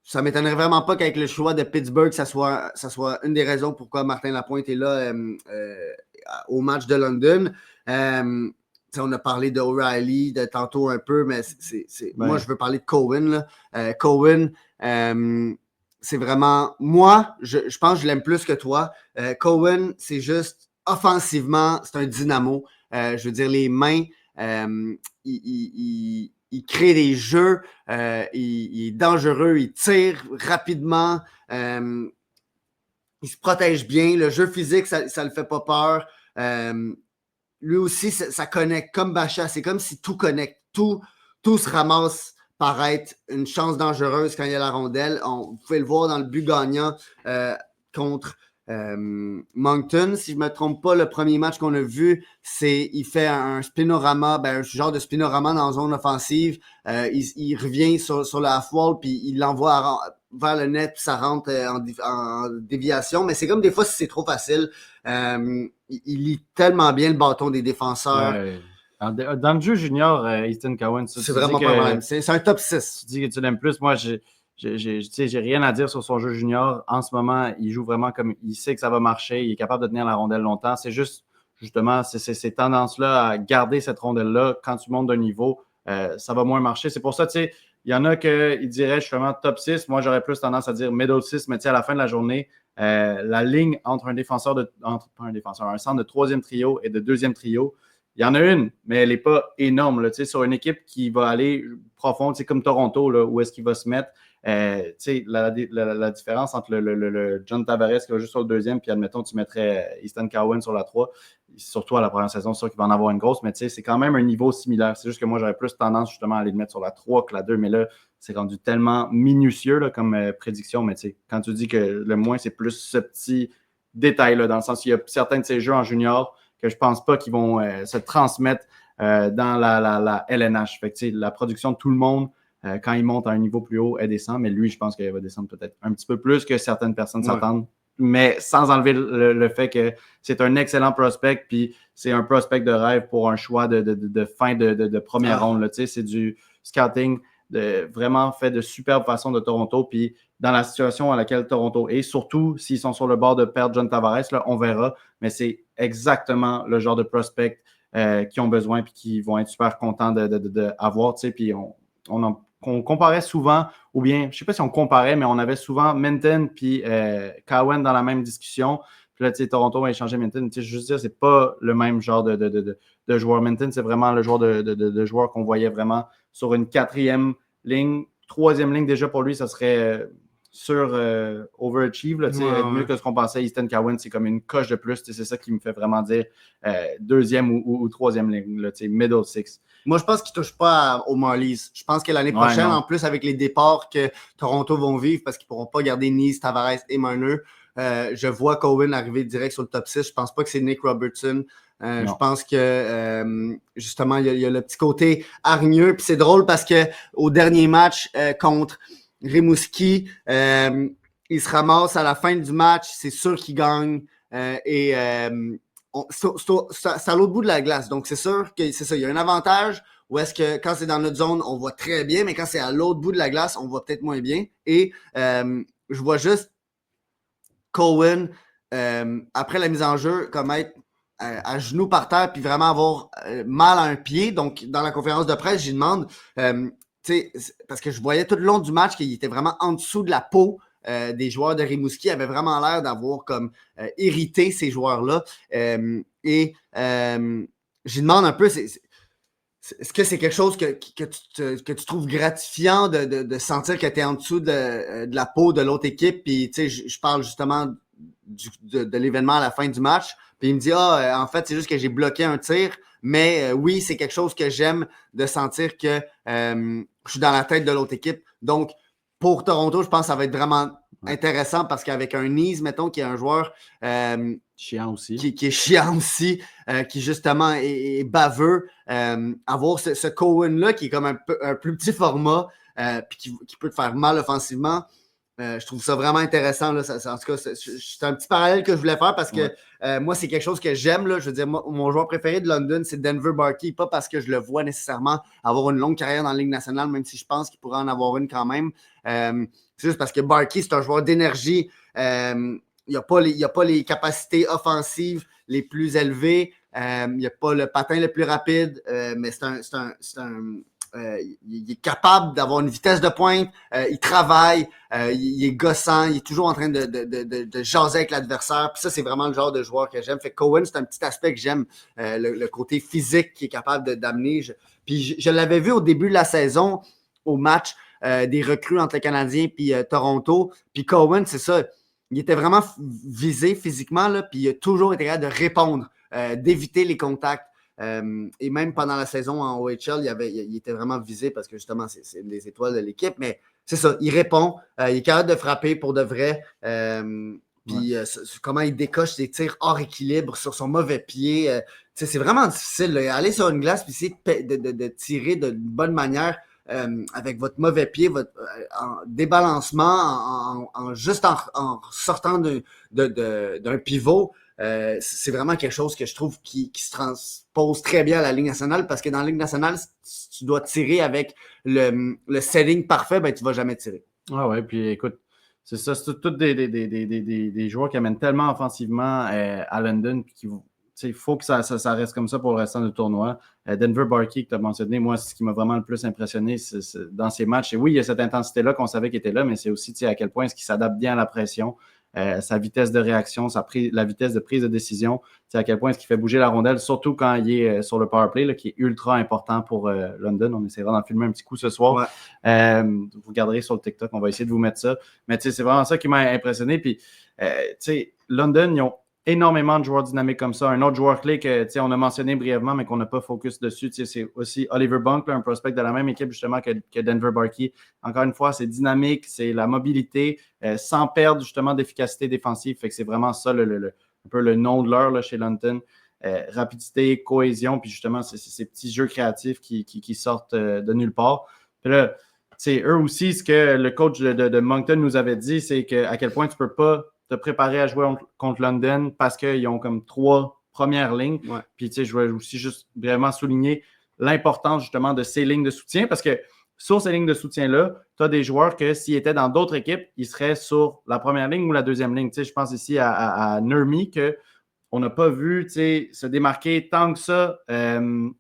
Ça ne m'étonnerait vraiment pas qu'avec le choix de Pittsburgh, ça soit une des raisons pourquoi Martin Lapointe est là au match de London. On a parlé d'O'Reilly de tantôt un peu, mais moi, je veux parler de Cohen. Cohen, c'est vraiment... Moi, je pense que je l'aime plus que toi. Cohen, c'est juste offensivement, c'est un dynamo. Je veux dire, les mains, il crée des jeux, il est dangereux, il tire rapidement, il se protège bien. Le jeu physique, ça ne le fait pas peur. Lui aussi, ça connecte comme Bacha. C'est comme si tout connecte. Tout se ramasse par être une chance dangereuse quand il y a la rondelle. Vous pouvez le voir dans le but gagnant contre Moncton. Si je ne me trompe pas, le premier match qu'on a vu, il fait un spinorama, un genre de spinorama dans la zone offensive. Il revient sur la half-wall, puis il l'envoie vers le net, puis ça rentre en déviation. Mais c'est comme des fois, si c'est trop facile. Il lit tellement bien le bâton des défenseurs. Ouais. Dans le jeu junior, Easton Cowan, c'est vraiment pas mal. C'est un top 6. Tu dis que tu l'aimes plus. Moi, j'ai rien à dire sur son jeu junior. En ce moment, il joue vraiment comme il sait que ça va marcher. Il est capable de tenir la rondelle longtemps. C'est juste, justement, ces tendances-là à garder cette rondelle-là. Quand tu montes d'un niveau, ça va moins marcher. C'est pour ça, tu sais, il y en a qui diraient justement top 6. Moi, j'aurais plus tendance à dire middle 6. Mais tu sais, à la fin de la journée, la ligne entre un centre de troisième trio et de deuxième trio, il y en a une, mais elle n'est pas énorme. Là, sur une équipe qui va aller profonde, c'est comme Toronto, là, où est-ce qu'il va se mettre. La différence entre le John Tavares qui va juste sur le deuxième, puis admettons, tu mettrais Easton Cowan sur la 3, surtout à la première saison, c'est sûr qu'il va en avoir une grosse, mais c'est quand même un niveau similaire. C'est juste que moi, j'aurais plus tendance justement à aller le mettre sur la 3 que la 2, mais là, c'est rendu tellement minutieux là, comme prédiction, mais quand tu dis que le moins, c'est plus ce petit détail-là, dans le sens qu'il y a certains de ces jeux en junior que je ne pense pas qu'ils vont se transmettre dans la LNH. Fait que, la production de tout le monde, quand il monte à un niveau plus haut, elle descend, mais lui, je pense qu'il va descendre peut-être un petit peu plus que certaines personnes s'attendent, mais sans enlever le fait que c'est un excellent prospect, puis c'est un prospect de rêve pour un choix de fin de première ronde. Là, c'est du scouting vraiment fait de superbe façon de Toronto, puis dans la situation à laquelle Toronto est, surtout s'ils sont sur le bord de perdre John Tavares, là, on verra, mais c'est exactement le genre de prospect qui ont besoin puis qui vont être super contents d'avoir, puis on comparait souvent, ou bien, je ne sais pas si on comparait, mais on avait souvent Minton puis Cowan dans la même discussion. Puis là, tu sais, Toronto va échanger Minton. Tu sais, je veux dire, c'est pas le même genre de joueur. Minton, c'est vraiment le genre de joueur qu'on voyait vraiment sur une 4e ligne. 3e ligne, déjà, pour lui, ça serait sur overachieve, là, être mieux que ce qu'on pensait. Easton Cowan, c'est comme une coche de plus. C'est ça qui me fait vraiment dire 2e ou 3e ligne, là, middle six. Moi, je pense qu'il ne touche pas aux Marlies. Je pense que l'année prochaine, en plus, avec les départs que Toronto vont vivre, parce qu'ils ne pourront pas garder Nice, Tavares et Marner, je vois Cowan arriver direct sur le top 6. Je ne pense pas que c'est Nick Robertson. Je pense que justement, il y a le petit côté hargneux. Puis c'est drôle parce qu'au dernier match contre Rimouski, il se ramasse à la fin du match. C'est sûr qu'il gagne. C'est à l'autre bout de la glace. Donc, c'est sûr que c'est ça. Il y a un avantage où est-ce que quand c'est dans notre zone, on voit très bien, mais quand c'est à l'autre bout de la glace, on voit peut-être moins bien. Et je vois juste Cowan, après la mise en jeu, comme être à genoux par terre puis vraiment avoir mal à un pied. Donc, dans la conférence de presse, j'y demande, parce que je voyais tout le long du match qu'il était vraiment en dessous de la peau des joueurs de Rimouski, avait vraiment l'air d'avoir comme irrité ces joueurs-là. J'y demande un peu, est-ce que c'est quelque chose que tu trouves gratifiant de sentir que tu es en dessous de la peau de l'autre équipe? Puis, tu sais, je parle justement de l'événement à la fin du match. Puis il me dit, en fait, c'est juste que j'ai bloqué un tir. Mais oui, c'est quelque chose que j'aime de sentir que je suis dans la tête de l'autre équipe. Donc, pour Toronto, je pense que ça va être vraiment intéressant parce qu'avec un Nice, mettons, qui est un joueur chiant aussi. Qui est chiant aussi, qui justement est baveux, avoir ce Cowan-là qui est comme un plus petit format puis qui peut te faire mal offensivement. Je trouve ça vraiment intéressant. Là. En tout cas, c'est un petit parallèle que je voulais faire parce que moi, c'est quelque chose que j'aime. Là. Je veux dire, mon joueur préféré de London, c'est Denver Barkey. Pas parce que je le vois nécessairement avoir une longue carrière dans la Ligue nationale, même si je pense qu'il pourrait en avoir une quand même. C'est juste parce que Barkey, c'est un joueur d'énergie. Il n'y a pas les capacités offensives les plus élevées. Il n'y a pas le patin le plus rapide, mais il est capable d'avoir une vitesse de pointe, il travaille, il est gossant, il est toujours en train de jaser avec l'adversaire. Puis ça, c'est vraiment le genre de joueur que j'aime. Fait que Cowan, c'est un petit aspect que j'aime, le côté physique qu'il est capable d'amener. Puis je l'avais vu au début de la saison, au match des recrues entre les Canadiens et Toronto. Puis Cowan, c'est ça, il était vraiment visé physiquement, là, puis il a toujours été capable de répondre, d'éviter les contacts. Et même pendant la saison en OHL, il était vraiment visé parce que justement, c'est une des étoiles de l'équipe. Mais c'est ça, il répond, il est capable de frapper pour de vrai. Puis comment il décoche ses tirs hors équilibre sur son mauvais pied. C'est vraiment difficile. Là. Aller sur une glace et essayer de tirer d'une bonne manière avec votre mauvais pied, votre en débalancement, juste en sortant d'un pivot. C'est vraiment quelque chose que je trouve qui se transpose très bien à la Ligue nationale parce que dans la Ligue nationale, si tu dois tirer avec le setting parfait, ben tu vas jamais tirer. Ah ouais, puis écoute, c'est ça, c'est tous des joueurs qui amènent tellement offensivement à London, puis il faut que ça reste comme ça pour le restant du tournoi. Denver Barkey, que tu as mentionné, moi, c'est ce qui m'a vraiment le plus impressionné dans ces matchs. Et oui, il y a cette intensité-là qu'on savait qu'il était là, mais c'est aussi à quel point est-ce qu'il s'adapte bien à la pression. Sa vitesse de réaction, la vitesse de prise de décision, à quel point est-ce qu'il fait bouger la rondelle, surtout quand il est sur le power play, là, qui est ultra important pour London. On essaiera d'en filmer un petit coup ce soir. Ouais. Vous regarderez sur le TikTok, on va essayer de vous mettre ça. Mais c'est vraiment ça qui m'a impressionné. Puis, London, ils ont énormément de joueurs dynamiques comme ça. Un autre joueur clé on a mentionné brièvement, mais qu'on n'a pas focus dessus, c'est aussi Oliver Bunk, là, un prospect de la même équipe justement que Denver Barkey. Encore une fois, c'est dynamique, c'est la mobilité, sans perdre justement d'efficacité défensive. Fait que c'est vraiment ça un peu le nom de l'heure là, chez London. Rapidité, cohésion, puis justement, c'est ces petits jeux créatifs qui sortent de nulle part. Puis là, eux aussi, ce que le coach de Moncton nous avait dit, c'est à quel point tu peux pas te préparer à jouer contre London parce qu'ils ont comme 3 premières lignes. Ouais. Puis, je voulais aussi juste vraiment souligner l'importance justement de ces lignes de soutien parce que sur ces lignes de soutien-là, tu as des joueurs que s'ils étaient dans d'autres équipes, ils seraient sur la première ligne ou la deuxième ligne. Je pense ici à Nurmi qu'on n'a pas vu se démarquer tant que ça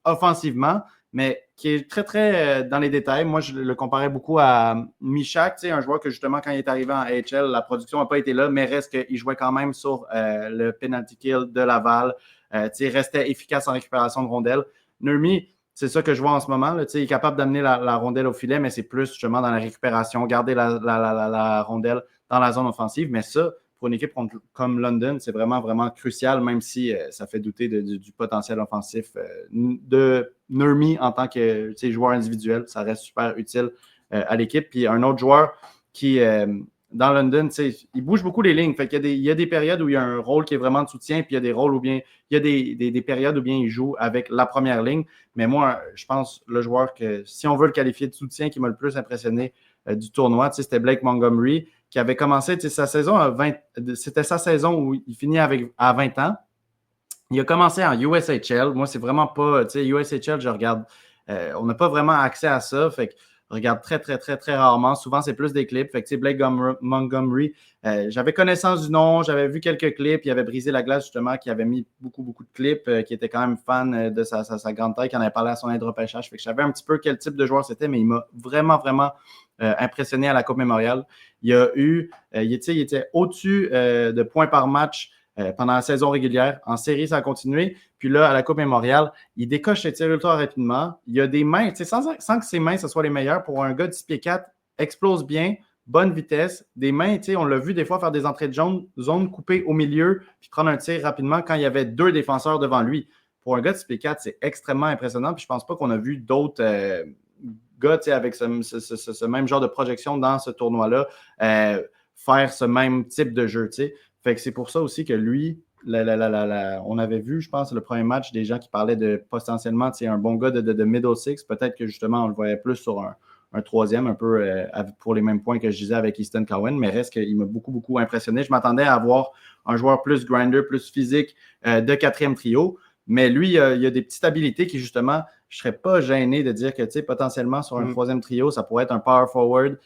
offensivement, mais qui est très, très dans les détails. Moi, je le comparais beaucoup à Michak, un joueur que justement, quand il est arrivé en AHL, la production n'a pas été là, mais reste qu'il jouait quand même sur le penalty kill de Laval. Il restait efficace en récupération de rondelles. Nurmi, c'est ça que je vois en ce moment. Là, il est capable d'amener la rondelle au filet, mais c'est plus justement dans la récupération, garder la rondelle dans la zone offensive. Mais ça, pour une équipe comme London, c'est vraiment, vraiment crucial, même si ça fait douter du potentiel offensif de Nurmi en tant que joueur individuel. Ça reste super utile à l'équipe. Puis un autre joueur qui, dans London, il bouge beaucoup les lignes. Fait qu'il y a des périodes où il y a un rôle qui est vraiment de soutien, puis il y a des rôles où bien il y a des périodes où bien il joue avec la première ligne. Mais moi, je pense le joueur que, si on veut le qualifier de soutien, qui m'a le plus impressionné du tournoi, c'était Blake Montgomery, qui avait commencé sa saison à 20. C'était sa saison où il finit à 20 ans. Il a commencé en USHL. Moi, c'est vraiment pas. USHL, je regarde. On n'a pas vraiment accès à ça. Fait que je regarde très, très, très, très rarement. Souvent, c'est plus des clips. Fait que Blake Montgomery, j'avais connaissance du nom, j'avais vu quelques clips. Il avait brisé la glace, justement, qui avait mis beaucoup, beaucoup de clips, qui était quand même fan de sa grande taille, qui en avait parlé à son aide repêchage. Fait que je savais un petit peu quel type de joueur c'était, mais il m'a vraiment, vraiment impressionné à la Coupe Mémoriale. Il était au-dessus de points par match pendant la saison régulière. En série, ça a continué. Puis là, à la Coupe Mémoriale, il décoche ses tirs ultra rapidement. Il a des mains, sans que ses mains ce soit les meilleures, pour un gars de 6 pieds 4, explose bien, bonne vitesse. Des mains, on l'a vu des fois faire des entrées de zone coupée au milieu, puis prendre un tir rapidement quand il y avait 2 défenseurs devant lui. Pour un gars de 6 pieds 4, c'est extrêmement impressionnant. Puis je pense pas qu'on a vu d'autres gars avec ce même genre de projection dans ce tournoi-là faire ce même type de jeu. Fait que c'est pour ça aussi que lui, on avait vu, je pense, le premier match, des gens qui parlaient de potentiellement un bon gars de middle six. Peut-être que justement, on le voyait plus sur un troisième, un peu pour les mêmes points que je disais avec Easton Cowan, mais reste qu'il m'a beaucoup, beaucoup impressionné. Je m'attendais à avoir un joueur plus grinder, plus physique de quatrième trio. Mais lui, il a des petites habilités qui, justement, je ne serais pas gêné de dire que, potentiellement, sur un troisième trio, ça pourrait être un power forward.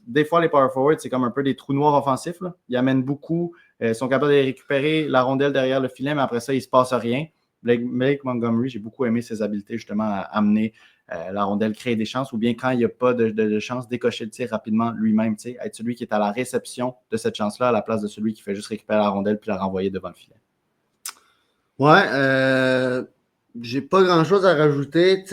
Des fois, les power forwards, c'est comme un peu des trous noirs offensifs. Là. Ils amènent beaucoup, sont capables de récupérer la rondelle derrière le filet, mais après ça, il ne se passe rien. Blake Montgomery, j'ai beaucoup aimé ses habiletés, justement, à amener la rondelle, créer des chances, ou bien quand il n'y a pas de chance, décocher le tir rapidement lui-même, être celui qui est à la réception de cette chance-là à la place de celui qui fait juste récupérer la rondelle puis la renvoyer devant le filet. Ouais, j'ai pas grand-chose à rajouter.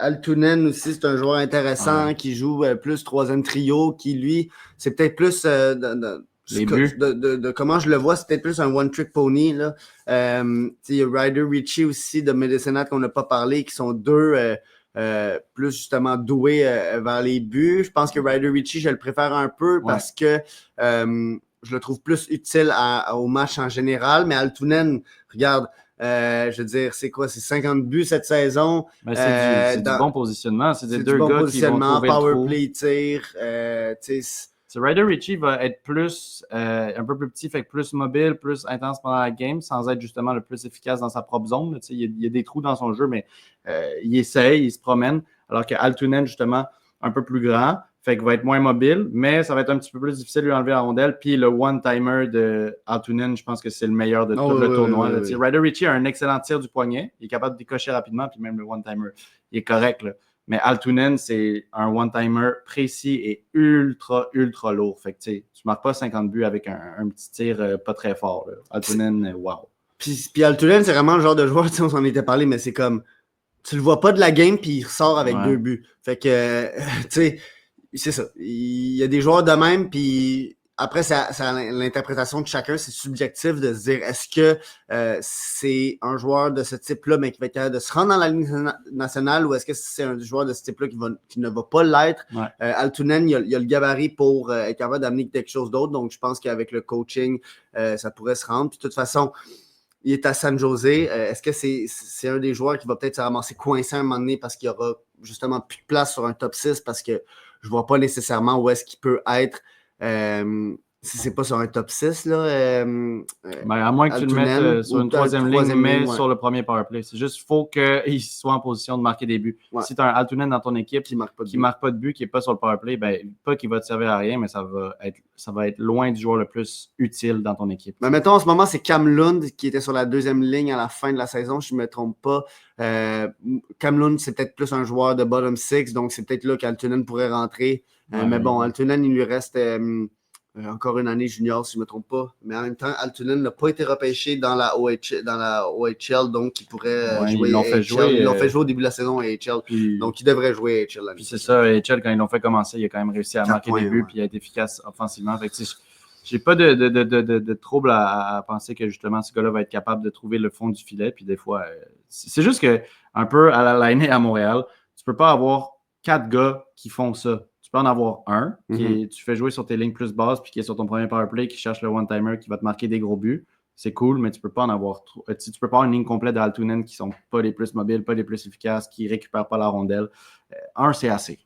Altunen aussi, c'est un joueur intéressant qui joue plus troisième trio, qui lui, c'est peut-être plus de comment je le vois, c'est peut-être plus un one-trick pony. Là. Il y a Ryder Ritchie aussi de Medicine Hat qu'on n'a pas parlé, qui sont deux plus justement doués vers les buts. Je pense que Ryder Ritchie, je le préfère un peu parce que je le trouve plus utile au match en général, mais Altunen, regarde, je veux dire, c'est quoi? C'est 50 buts cette saison. Ben, c'est du bon positionnement. C'est des deux bon gars qui vont trouver power le trou. play, tir. Ryder Ritchie va être plus, un peu plus petit, fait que plus mobile, plus intense pendant la game, sans être justement le plus efficace dans sa propre zone. Il y a des trous dans son jeu, mais il essaye, il se promène. Alors que Altunen, justement, un peu plus grand, fait qu'il va être moins mobile, mais ça va être un petit peu plus difficile de lui enlever la rondelle. Puis le one-timer de Altunen, je pense que c'est le meilleur de tout le tournoi. Ryder Ritchie a un excellent tir du poignet. Il est capable de décocher rapidement, puis même le one-timer, il est correct. Là. Mais Altunen, c'est un one-timer précis et ultra, ultra lourd. Fait que tu marques pas 50 buts avec un petit tir pas très fort. Là. Altunen, wow. Puis Altunen, c'est vraiment le genre de joueur, on s'en était parlé, mais c'est comme, tu le vois pas de la game, puis il ressort avec 2 buts. Fait que, tu sais, c'est ça. Il y a des joueurs de même, puis après, c'est l'interprétation de chacun. C'est subjectif de se dire, est-ce que c'est un joueur de ce type-là, mais qui va être capable de se rendre dans la Ligue nationale, ou est-ce que c'est un joueur de ce type-là qui ne va pas l'être? Altunen, il y a le gabarit pour être capable d'amener quelque chose d'autre. Donc, je pense qu'avec le coaching, ça pourrait se rendre. Puis, de toute façon, il est à San José. Est-ce que c'est un des joueurs qui va peut-être se ramasser coincé à un moment donné parce qu'il n'y aura justement plus de place sur un top 6, parce que je ne vois pas nécessairement où est-ce qu'il peut être si c'est pas sur un top 6, là, Ben, à moins que tu le Altunen, mettes sur ou une troisième ligne, mais ouais. sur le premier powerplay. C'est juste qu'il faut qu'il soit en position de marquer des buts. Ouais. Si tu as un Altunen dans ton équipe Qui marque pas de but, qui n'est pas sur le powerplay, ben, pas qu'il va te servir à rien, mais ça va être loin du joueur le plus utile dans ton équipe. Mais mettons, en ce moment, c'est Cam Lund qui était sur la deuxième ligne à la fin de la saison, si je ne me trompe pas. Cam Lund, c'est peut-être plus un joueur de bottom six, donc c'est peut-être là qu'Altunen pourrait rentrer. Ouais, mais bon, Altunen, il lui reste encore une année junior, si je ne me trompe pas. Mais en même temps, Altunen n'a pas été repêché dans la OHL, donc il pourrait jouer ils l'ont fait jouer. Ils l'ont fait jouer au début de la saison AHL. Donc il devrait jouer AHL. Puis c'est ça, AHL, quand ils l'ont fait commencer, il a quand même réussi à marquer des buts, ouais. puis il a été efficace offensivement. Fait que, j'ai pas de trouble à penser que justement ce gars-là va être capable de trouver le fond du filet. Puis des fois, c'est juste que un peu à la Laine à Montréal, tu peux pas avoir 4 gars qui font ça. Tu peux en avoir un tu fais jouer sur tes lignes plus basses puis qui est sur ton premier powerplay, qui cherche le one-timer, qui va te marquer des gros buts. C'est cool, mais tu peux pas en avoir trop. Tu peux pas avoir une ligne complète d'Altunen qui sont pas les plus mobiles, pas les plus efficaces, qui récupèrent pas la rondelle. Un, c'est assez.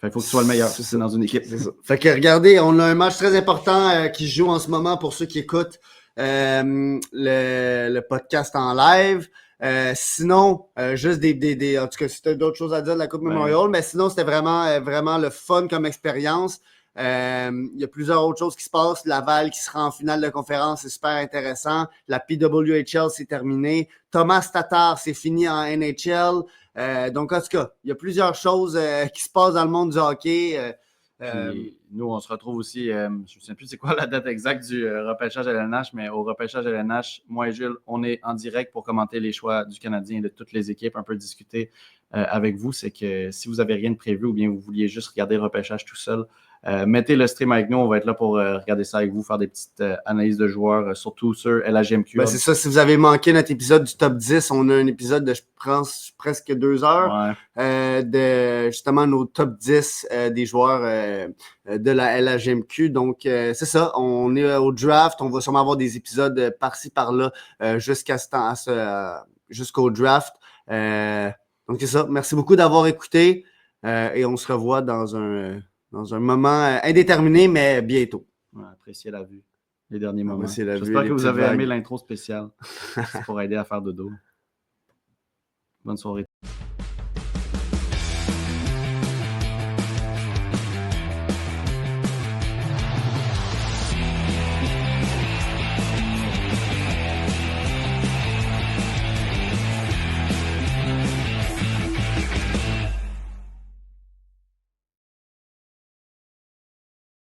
Il faut que tu sois le meilleur c'est dans une équipe. C'est ça. Fait que regardez, on a un match très important qui se joue en ce moment pour ceux qui écoutent le podcast en live. Sinon, juste en tout cas, si tu as d'autres choses à dire de la Coupe Memorial, mais sinon, c'était vraiment le fun comme expérience. Il y a plusieurs autres choses qui se passent. Laval qui sera en finale de conférence, c'est super intéressant. La PWHL, c'est terminé. Thomas Tatar, c'est fini en NHL. Donc, en tout cas, il y a plusieurs choses qui se passent dans le monde du hockey. Nous, on se retrouve aussi, je ne me souviens plus c'est quoi la date exacte du repêchage LNH, mais au repêchage LNH, moi et Jules, on est en direct pour commenter les choix du Canadien et de toutes les équipes, un peu discuter avec vous. C'est que si vous n'avez rien de prévu ou bien vous vouliez juste regarder le repêchage tout seul, mettez le stream avec nous. On va être là pour regarder ça avec vous, faire des petites analyses de joueurs, surtout sur LHMQ. Ben c'est ça, si vous avez manqué notre épisode du top 10, on a un épisode de, je pense, presque 2 heures de justement nos top 10 des joueurs de la LHMQ. Donc, c'est ça, on est au draft. On va sûrement avoir des épisodes par-ci, par-là jusqu'au draft. Donc, c'est ça. Merci beaucoup d'avoir écouté et on se revoit dans un moment indéterminé, mais bientôt. Ouais, appréciez la vue, les derniers moments. J'espère que vous avez aimé l'intro spéciale. C'est pour aider à faire dodo. Bonne soirée.